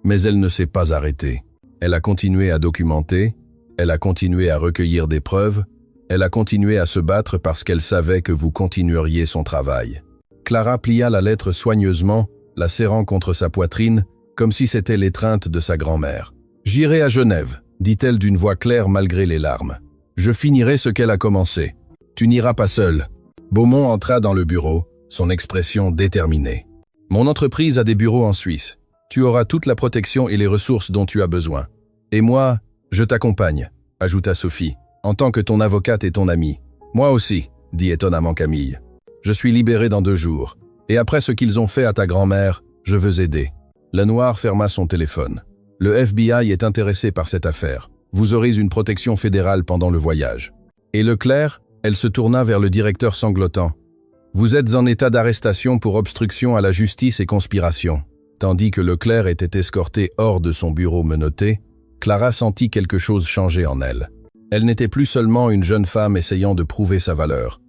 Mais elle ne s'est pas arrêtée. Elle a continué à documenter, elle a continué à recueillir des preuves, elle a continué à se battre parce qu'elle savait que vous continueriez son travail. Clara plia la lettre soigneusement, la serrant contre sa poitrine, comme si c'était l'étreinte de sa grand-mère. « J'irai à Genève », dit-elle d'une voix claire malgré les larmes. « Je finirai ce qu'elle a commencé. Tu n'iras pas seul. » Beaumont entra dans le bureau, son expression déterminée. « Mon entreprise a des bureaux en Suisse. Tu auras toute la protection et les ressources dont tu as besoin. Et moi, je t'accompagne, » ajouta Sophie, « en tant que ton avocate et ton amie. »« Moi aussi, » dit étonnamment Camille. « Je suis libéré dans 2 jours. Et après ce qu'ils ont fait à ta grand-mère, je veux aider. » Le noir ferma son téléphone. « Le FBI est intéressé par cette affaire. Vous aurez une protection fédérale pendant le voyage. » Et Leclerc, elle se tourna vers le directeur sanglotant. « Vous êtes en état d'arrestation pour obstruction à la justice et conspiration. » Tandis que Leclerc était escorté hors de son bureau menotté, Clara sentit quelque chose changer en elle. Elle n'était plus seulement une jeune femme essayant de prouver sa valeur.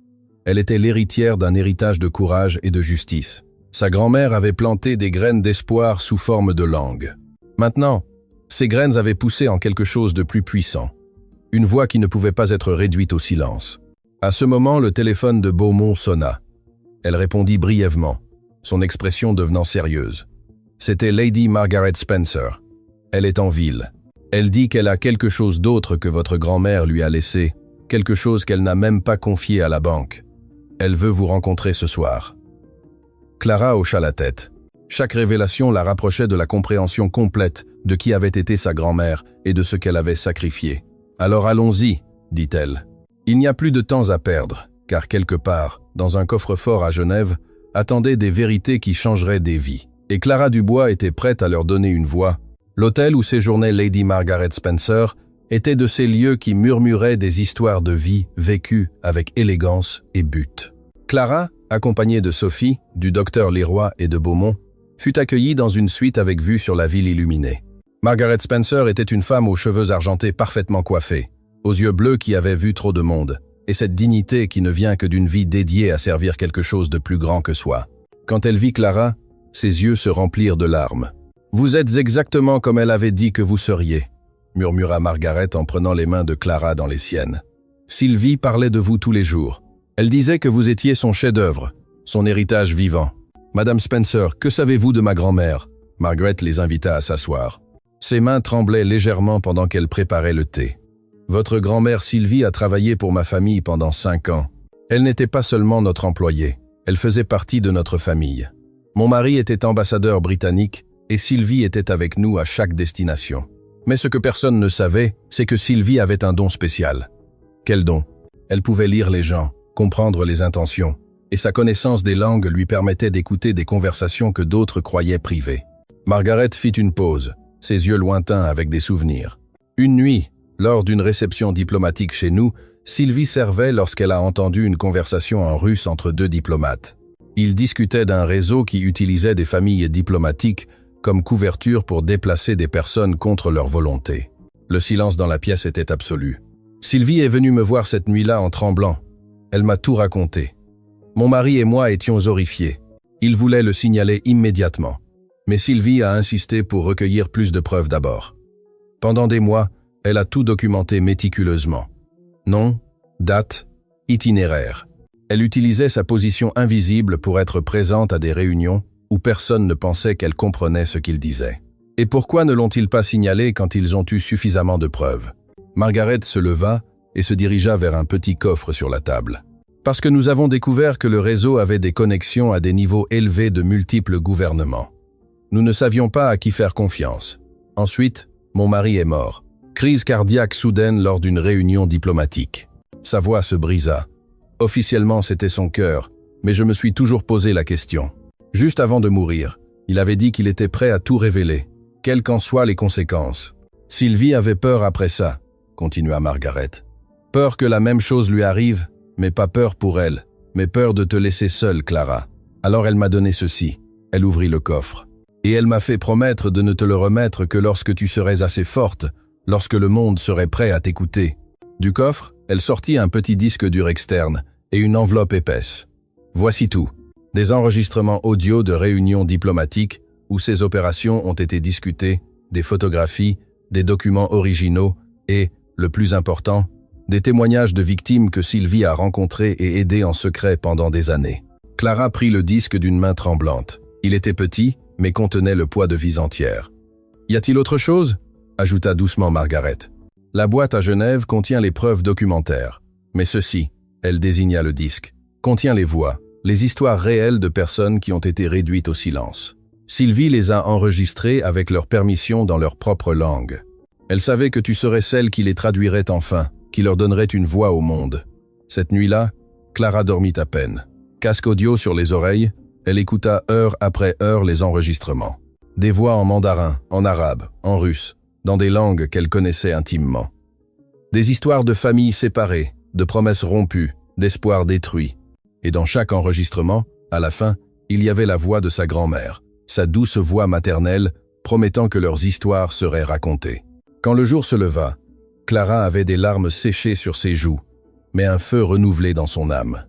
Elle était l'héritière d'un héritage de courage et de justice. Sa grand-mère avait planté des graines d'espoir sous forme de langue. Maintenant, ces graines avaient poussé en quelque chose de plus puissant. Une voix qui ne pouvait pas être réduite au silence. À ce moment, le téléphone de Beaumont sonna. Elle répondit brièvement, son expression devenant sérieuse. C'était Lady Margaret Spencer. Elle est en ville. Elle dit qu'elle a quelque chose d'autre que votre grand-mère lui a laissé, quelque chose qu'elle n'a même pas confié à la banque. Elle veut vous rencontrer ce soir. Clara hocha la tête. Chaque révélation la rapprochait de la compréhension complète de qui avait été sa grand-mère et de ce qu'elle avait sacrifié. « Alors allons-y », dit-elle. Il n'y a plus de temps à perdre, car quelque part, dans un coffre-fort à Genève, attendaient des vérités qui changeraient des vies. Et Clara Dubois était prête à leur donner une voix. L'hôtel où séjournait Lady Margaret Spencer était de ces lieux qui murmuraient des histoires de vie vécues avec élégance et but. Clara, accompagnée de Sophie, du docteur Leroy et de Beaumont, fut accueillie dans une suite avec vue sur la ville illuminée. Margaret Spencer était une femme aux cheveux argentés parfaitement coiffés, aux yeux bleus qui avaient vu trop de monde, et cette dignité qui ne vient que d'une vie dédiée à servir quelque chose de plus grand que soi. Quand elle vit Clara, ses yeux se remplirent de larmes. « Vous êtes exactement comme elle avait dit que vous seriez », murmura Margaret en prenant les mains de Clara dans les siennes. « Sylvie parlait de vous tous les jours. Elle disait que vous étiez son chef-d'œuvre, son héritage vivant. Madame Spencer, que savez-vous de ma grand-mère » Margaret les invita à s'asseoir. Ses mains tremblaient légèrement pendant qu'elle préparait le thé. « Votre grand-mère Sylvie a travaillé pour ma famille pendant 5 ans. Elle n'était pas seulement notre employée, elle faisait partie de notre famille. Mon mari était ambassadeur britannique et Sylvie était avec nous à chaque destination. Mais ce que personne ne savait, c'est que Sylvie avait un don spécial. Quel don? Elle pouvait lire les gens, comprendre les intentions, et sa connaissance des langues lui permettait d'écouter des conversations que d'autres croyaient privées. Margaret fit une pause, ses yeux lointains avec des souvenirs. Une nuit, lors d'une réception diplomatique chez nous, Sylvie servait lorsqu'elle a entendu une conversation en russe entre 2 diplomates. Ils discutaient d'un réseau qui utilisait des familles diplomatiques comme couverture pour déplacer des personnes contre leur volonté. Le silence dans la pièce était absolu. Sylvie est venue me voir cette nuit-là en tremblant. Elle m'a tout raconté. Mon mari et moi étions horrifiés. Il voulait le signaler immédiatement. Mais Sylvie a insisté pour recueillir plus de preuves d'abord. Pendant des mois, elle a tout documenté méticuleusement. Nom, date, itinéraire. Elle utilisait sa position invisible pour être présente à des réunions où personne ne pensait qu'elle comprenait ce qu'il disait. Et pourquoi ne l'ont-ils pas signalé quand ils ont eu suffisamment de preuves? Margaret se leva et se dirigea vers un petit coffre sur la table. Parce que nous avons découvert que le réseau avait des connexions à des niveaux élevés de multiples gouvernements. Nous ne savions pas à qui faire confiance. Ensuite, Mon mari est mort. Crise cardiaque soudaine lors d'une réunion diplomatique. Sa voix se brisa. Officiellement, c'était son cœur, mais je me suis toujours posé la question. Juste avant de mourir, il avait dit qu'il était prêt à tout révéler, quelles qu'en soient les conséquences. Sylvie avait peur après ça, continua Margaret. Peur que la même chose lui arrive, mais pas peur pour elle, mais peur de te laisser seule, Clara. Alors elle m'a donné ceci. Elle ouvrit le coffre. Et elle m'a fait promettre de ne te le remettre que lorsque tu serais assez forte, lorsque le monde serait prêt à t'écouter. Du coffre, elle sortit un petit disque dur externe et une enveloppe épaisse. Voici tout. Des enregistrements audio de réunions diplomatiques où ces opérations ont été discutées, des photographies, des documents originaux et, le plus important, des témoignages de victimes que Sylvie a rencontrées et aidées en secret pendant des années. Clara prit le disque d'une main tremblante. Il était petit, mais contenait le poids de vies entières. « Y a-t-il autre chose ?» ajouta doucement Margaret. « La boîte à Genève contient les preuves documentaires. Mais ceci, elle désigna le disque, contient les voix, les histoires réelles de personnes qui ont été réduites au silence. Sylvie les a enregistrées avec leur permission dans leur propre langue. Elle savait que tu serais celle qui les traduirait enfin, qui leur donnerait une voix au monde. Cette nuit-là, Clara dormit à peine. Casque audio sur les oreilles, elle écouta heure après heure les enregistrements. Des voix en mandarin, en arabe, en russe, dans des langues qu'elle connaissait intimement. Des histoires de familles séparées, de promesses rompues, d'espoirs détruits. Et dans chaque enregistrement, à la fin, il y avait la voix de sa grand-mère, sa douce voix maternelle, promettant que leurs histoires seraient racontées. Quand le jour se leva, Clara avait des larmes séchées sur ses joues, mais un feu renouvelé dans son âme.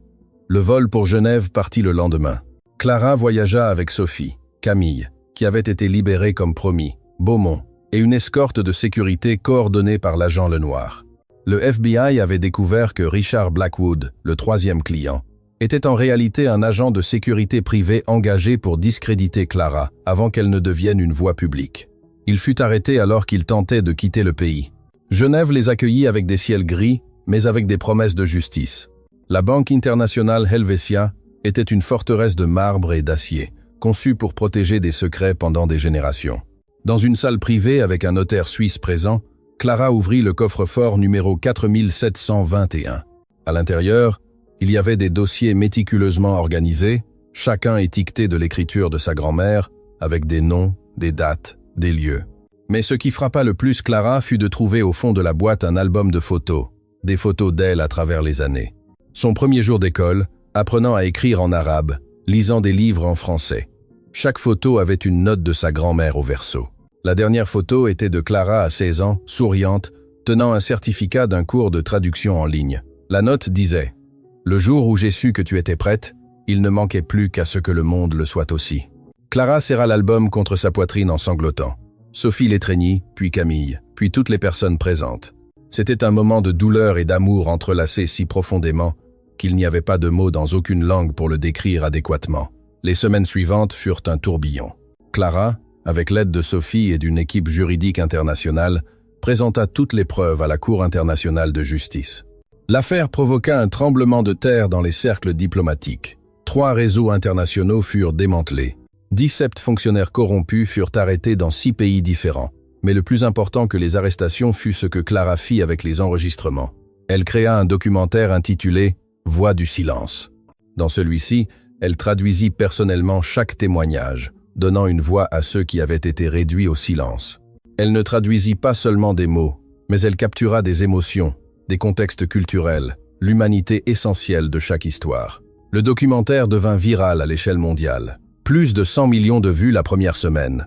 Le vol pour Genève partit le lendemain. Clara voyagea avec Sophie, Camille, qui avait été libérée comme promis, Beaumont, et une escorte de sécurité coordonnée par l'agent Lenoir. Le FBI avait découvert que Richard Blackwood, le troisième client, était en réalité un agent de sécurité privée engagé pour discréditer Clara avant qu'elle ne devienne une voix publique. Il fut arrêté alors qu'il tentait de quitter le pays. Genève les accueillit avec des ciels gris, mais avec des promesses de justice. La Banque internationale Helvetia était une forteresse de marbre et d'acier, conçue pour protéger des secrets pendant des générations. Dans une salle privée avec un notaire suisse présent, Clara ouvrit le coffre-fort numéro 4721. À l'intérieur, il y avait des dossiers méticuleusement organisés, chacun étiqueté de l'écriture de sa grand-mère, avec des noms, des dates, des lieux. Mais ce qui frappa le plus Clara fut de trouver au fond de la boîte un album de photos, des photos d'elle à travers les années. Son premier jour d'école, apprenant à écrire en arabe, lisant des livres en français. Chaque photo avait une note de sa grand-mère au verso. La dernière photo était de Clara à 16 ans, souriante, tenant un certificat d'un cours de traduction en ligne. La note disait « Le jour où j'ai su que tu étais prête, il ne manquait plus qu'à ce que le monde le soit aussi. » Clara serra l'album contre sa poitrine en sanglotant. Sophie l'étreignit, puis Camille, puis toutes les personnes présentes. C'était un moment de douleur et d'amour entrelacés si profondément qu'il n'y avait pas de mots dans aucune langue pour le décrire adéquatement. Les semaines suivantes furent un tourbillon. Clara, avec l'aide de Sophie et d'une équipe juridique internationale, présenta toutes les preuves à la Cour internationale de justice. L'affaire provoqua un tremblement de terre dans les cercles diplomatiques. 3 réseaux internationaux furent démantelés. 17 fonctionnaires corrompus furent arrêtés dans 6 pays différents. Mais le plus important que les arrestations fut ce que Clara fit avec les enregistrements. Elle créa un documentaire intitulé « Voix du silence ». Dans celui-ci, elle traduisit personnellement chaque témoignage, donnant une voix à ceux qui avaient été réduits au silence. Elle ne traduisit pas seulement des mots, mais elle captura des émotions, des contextes culturels, l'humanité essentielle de chaque histoire. Le documentaire devint viral à l'échelle mondiale. Plus de 100 millions de vues la première semaine.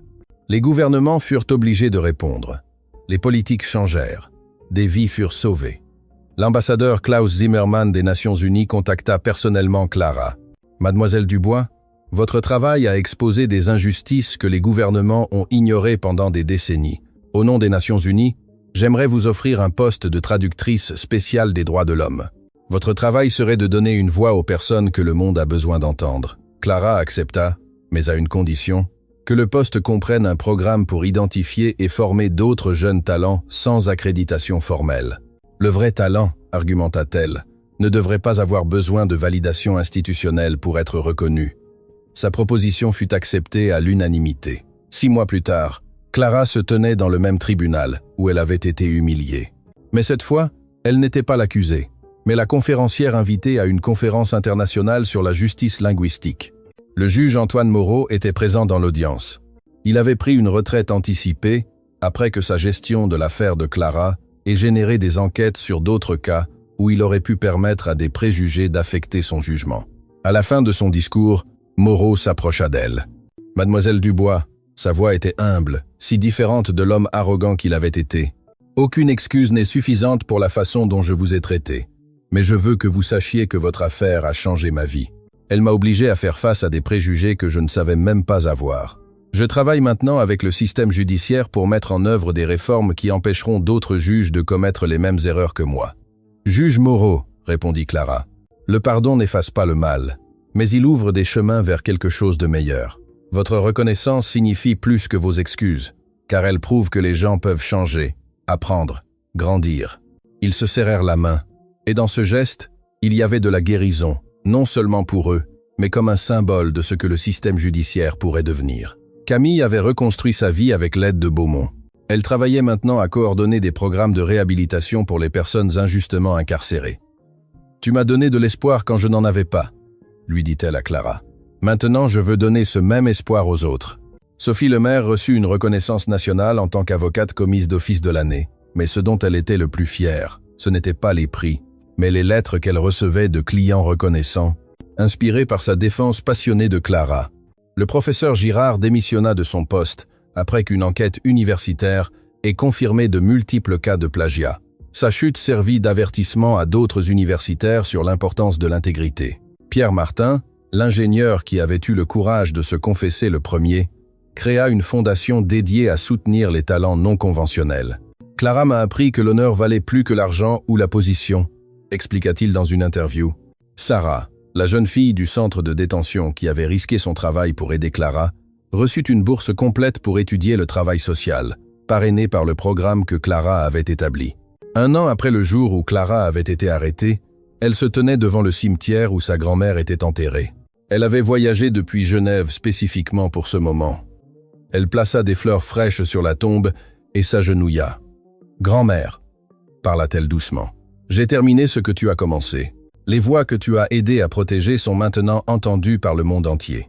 Les gouvernements furent obligés de répondre. Les politiques changèrent. Des vies furent sauvées. L'ambassadeur Klaus Zimmermann des Nations Unies contacta personnellement Clara. « Mademoiselle Dubois, votre travail a exposé des injustices que les gouvernements ont ignorées pendant des décennies. Au nom des Nations Unies, j'aimerais vous offrir un poste de traductrice spéciale des droits de l'homme. Votre travail serait de donner une voix aux personnes que le monde a besoin d'entendre. » Clara accepta, mais à une condition, que le poste comprenne un programme pour identifier et former d'autres jeunes talents sans accréditation formelle. Le vrai talent, argumenta-t-elle, ne devrait pas avoir besoin de validation institutionnelle pour être reconnu. Sa proposition fut acceptée à l'unanimité. 6 mois plus tard, Clara se tenait dans le même tribunal où elle avait été humiliée. Mais cette fois, elle n'était pas l'accusée, mais la conférencière invitée à une conférence internationale sur la justice linguistique. Le juge Antoine Moreau était présent dans l'audience. Il avait pris une retraite anticipée après que sa gestion de l'affaire de Clara ait généré des enquêtes sur d'autres cas où il aurait pu permettre à des préjugés d'affecter son jugement. À la fin de son discours, Moreau s'approcha d'elle. « Mademoiselle Dubois », sa voix était humble, si différente de l'homme arrogant qu'il avait été. « Aucune excuse n'est suffisante pour la façon dont je vous ai traité. Mais je veux que vous sachiez que votre affaire a changé ma vie. Elle m'a obligé à faire face à des préjugés que je ne savais même pas avoir. Je travaille maintenant avec le système judiciaire pour mettre en œuvre des réformes qui empêcheront d'autres juges de commettre les mêmes erreurs que moi. »« Juge Moreau, » répondit Clara, « le pardon n'efface pas le mal, mais il ouvre des chemins vers quelque chose de meilleur. Votre reconnaissance signifie plus que vos excuses, car elle prouve que les gens peuvent changer, apprendre, grandir. » Ils se serrèrent la main, et dans ce geste, il y avait de la guérison, non seulement pour eux, mais comme un symbole de ce que le système judiciaire pourrait devenir. Camille avait reconstruit sa vie avec l'aide de Beaumont. Elle travaillait maintenant à coordonner des programmes de réhabilitation pour les personnes injustement incarcérées. « Tu m'as donné de l'espoir quand je n'en avais pas », lui dit-elle à Clara. « Maintenant, je veux donner ce même espoir aux autres. » Sophie Lemaire reçut une reconnaissance nationale en tant qu'avocate commise d'office de l'année, mais ce dont elle était le plus fière, ce n'était pas les prix, mais les lettres qu'elle recevait de clients reconnaissants, inspirés par sa défense passionnée de Clara. Le professeur Girard démissionna de son poste après qu'une enquête universitaire ait confirmé de multiples cas de plagiat. Sa chute servit d'avertissement à d'autres universitaires sur l'importance de l'intégrité. Pierre Martin, l'ingénieur qui avait eu le courage de se confesser le premier, créa une fondation dédiée à soutenir les talents non conventionnels. « Clara m'a appris que l'honneur valait plus que l'argent ou la position », expliqua-t-il dans une interview. Sarah, la jeune fille du centre de détention qui avait risqué son travail pour aider Clara, reçut une bourse complète pour étudier le travail social, parrainée par le programme que Clara avait établi. Un an après le jour où Clara avait été arrêtée, elle se tenait devant le cimetière où sa grand-mère était enterrée. Elle avait voyagé depuis Genève spécifiquement pour ce moment. Elle plaça des fleurs fraîches sur la tombe et s'agenouilla. « Grand-mère », parla-t-elle doucement, « j'ai terminé ce que tu as commencé. Les voix que tu as aidé à protéger sont maintenant entendues par le monde entier.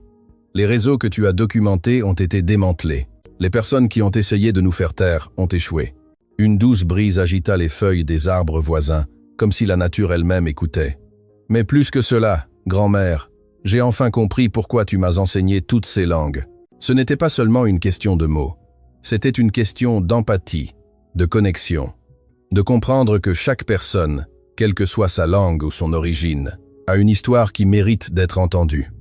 Les réseaux que tu as documentés ont été démantelés. Les personnes qui ont essayé de nous faire taire ont échoué. » Une douce brise agita les feuilles des arbres voisins, comme si la nature elle-même écoutait. « Mais plus que cela, grand-mère, j'ai enfin compris pourquoi tu m'as enseigné toutes ces langues. Ce n'était pas seulement une question de mots. C'était une question d'empathie, de connexion, de comprendre que chaque personne, quelle que soit sa langue ou son origine, a une histoire qui mérite d'être entendue.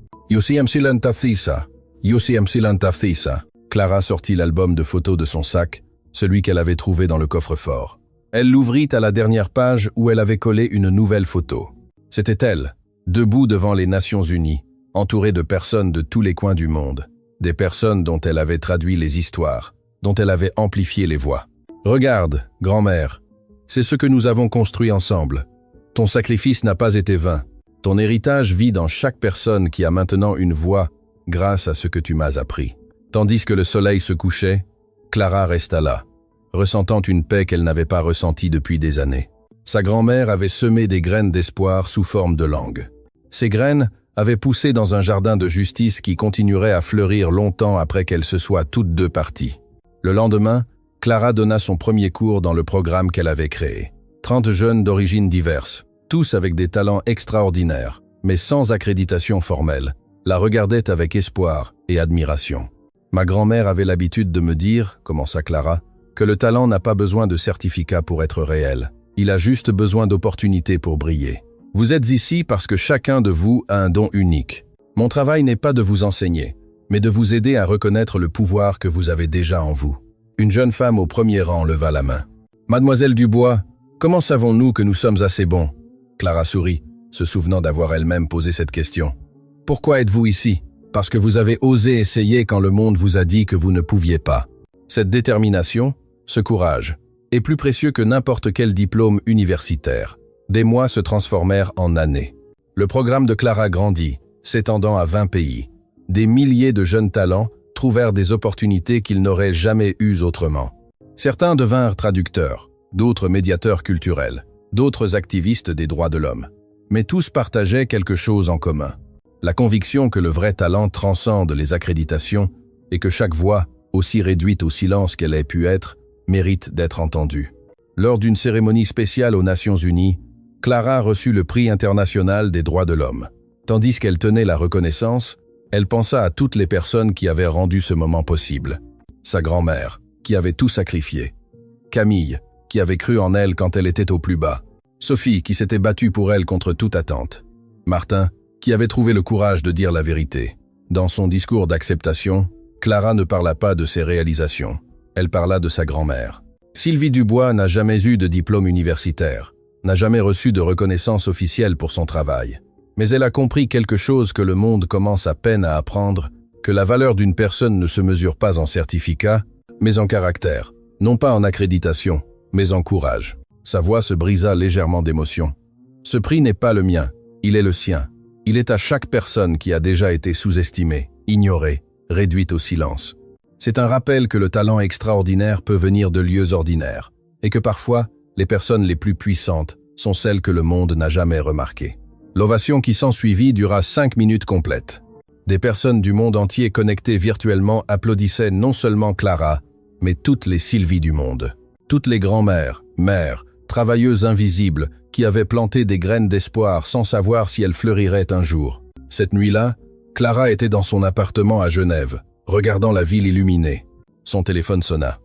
Clara sortit l'album de photos de son sac, celui qu'elle avait trouvé dans le coffre-fort. Elle l'ouvrit à la dernière page où elle avait collé une nouvelle photo. C'était elle, debout devant les Nations Unies, entourée de personnes de tous les coins du monde, des personnes dont elle avait traduit les histoires, dont elle avait amplifié les voix. « Regarde, grand-mère, c'est ce que nous avons construit ensemble. Ton sacrifice n'a pas été vain. Ton héritage vit dans chaque personne qui a maintenant une voix grâce à ce que tu m'as appris. » Tandis que le soleil se couchait, Clara resta là, ressentant une paix qu'elle n'avait pas ressentie depuis des années. Sa grand-mère avait semé des graines d'espoir sous forme de langue. Ces graines avaient poussé dans un jardin de justice qui continuerait à fleurir longtemps après qu'elles se soient toutes deux parties. Le lendemain, Clara donna son premier cours dans le programme qu'elle avait créé. 30 jeunes d'origines diverses, tous avec des talents extraordinaires, mais sans accréditation formelle, la regardaient avec espoir et admiration. « Ma grand-mère avait l'habitude de me dire, commença Clara, que le talent n'a pas besoin de certificat pour être réel. Il a juste besoin d'opportunités pour briller. Vous êtes ici parce que chacun de vous a un don unique. Mon travail n'est pas de vous enseigner, mais de vous aider à reconnaître le pouvoir que vous avez déjà en vous. » Une jeune femme au premier rang leva la main. « Mademoiselle Dubois, comment savons-nous que nous sommes assez bons ?» Clara sourit, se souvenant d'avoir elle-même posé cette question. « Pourquoi êtes-vous ici ? Parce que vous avez osé essayer quand le monde vous a dit que vous ne pouviez pas. » Cette détermination, ce courage, est plus précieux que n'importe quel diplôme universitaire. Des mois se transformèrent en années. Le programme de Clara grandit, s'étendant à 20 pays. Des milliers de jeunes talents trouvèrent des opportunités qu'ils n'auraient jamais eues autrement. Certains devinrent traducteurs, d'autres médiateurs culturels, d'autres activistes des droits de l'homme. Mais tous partageaient quelque chose en commun. La conviction que le vrai talent transcende les accréditations et que chaque voix, aussi réduite au silence qu'elle ait pu être, mérite d'être entendue. Lors d'une cérémonie spéciale aux Nations Unies, Clara reçut le prix international des droits de l'homme. Tandis qu'elle tenait la reconnaissance, elle pensa à toutes les personnes qui avaient rendu ce moment possible. Sa grand-mère, qui avait tout sacrifié. Camille, qui avait cru en elle quand elle était au plus bas. Sophie, qui s'était battue pour elle contre toute attente. Martin, qui avait trouvé le courage de dire la vérité. Dans son discours d'acceptation, Clara ne parla pas de ses réalisations. Elle parla de sa grand-mère. Sylvie Dubois n'a jamais eu de diplôme universitaire, n'a jamais reçu de reconnaissance officielle pour son travail. Mais elle a compris quelque chose que le monde commence à peine à apprendre, que la valeur d'une personne ne se mesure pas en certificat, mais en caractère, non pas en accréditation, mais en courage. Sa voix se brisa légèrement d'émotion. Ce prix n'est pas le mien, il est le sien. Il est à chaque personne qui a déjà été sous-estimée, ignorée, réduite au silence. C'est un rappel que le talent extraordinaire peut venir de lieux ordinaires, et que parfois, les personnes les plus puissantes sont celles que le monde n'a jamais remarquées. L'ovation qui s'ensuivit dura 5 minutes complètes. Des personnes du monde entier connectées virtuellement applaudissaient non seulement Clara, mais toutes les Sylvie du monde. Toutes les grand-mères, mères, travailleuses invisibles qui avaient planté des graines d'espoir sans savoir si elles fleuriraient un jour. Cette nuit-là, Clara était dans son appartement à Genève, regardant la ville illuminée. Son téléphone sonna.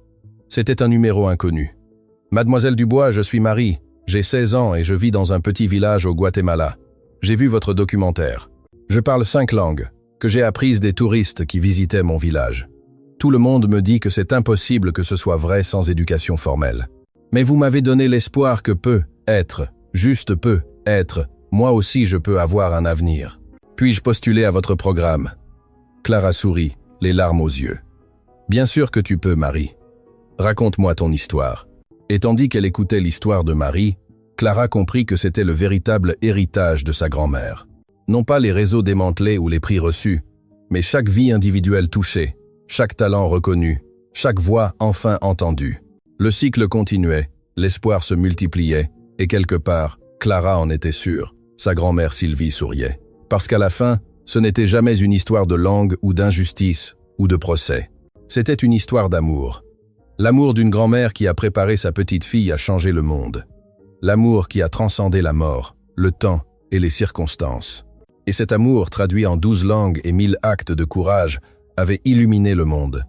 C'était un numéro inconnu. « Mademoiselle Dubois, je suis Marie. J'ai 16 ans et je vis dans un petit village au Guatemala. J'ai vu votre documentaire. Je parle 5 langues, que j'ai apprises des touristes qui visitaient mon village. Tout le monde me dit que c'est impossible que ce soit vrai sans éducation formelle. Mais vous m'avez donné l'espoir que peut être, juste peut être, moi aussi je peux avoir un avenir. Puis-je postuler à votre programme ?» Clara sourit, les larmes aux yeux. « Bien sûr que tu peux, Marie. Raconte-moi ton histoire. » Et tandis qu'elle écoutait l'histoire de Marie, Clara comprit que c'était le véritable héritage de sa grand-mère. Non pas les réseaux démantelés ou les prix reçus, mais chaque vie individuelle touchée, chaque talent reconnu, chaque voix enfin entendue. Le cycle continuait, l'espoir se multipliait, et quelque part, Clara en était sûre, sa grand-mère Sylvie souriait. Parce qu'à la fin, ce n'était jamais une histoire de langue ou d'injustice ou de procès. C'était une histoire d'amour. L'amour d'une grand-mère qui a préparé sa petite fille à changer le monde. L'amour qui a transcendé la mort, le temps et les circonstances. Et cet amour, traduit en 12 langues et 1000 actes de courage, avait illuminé le monde.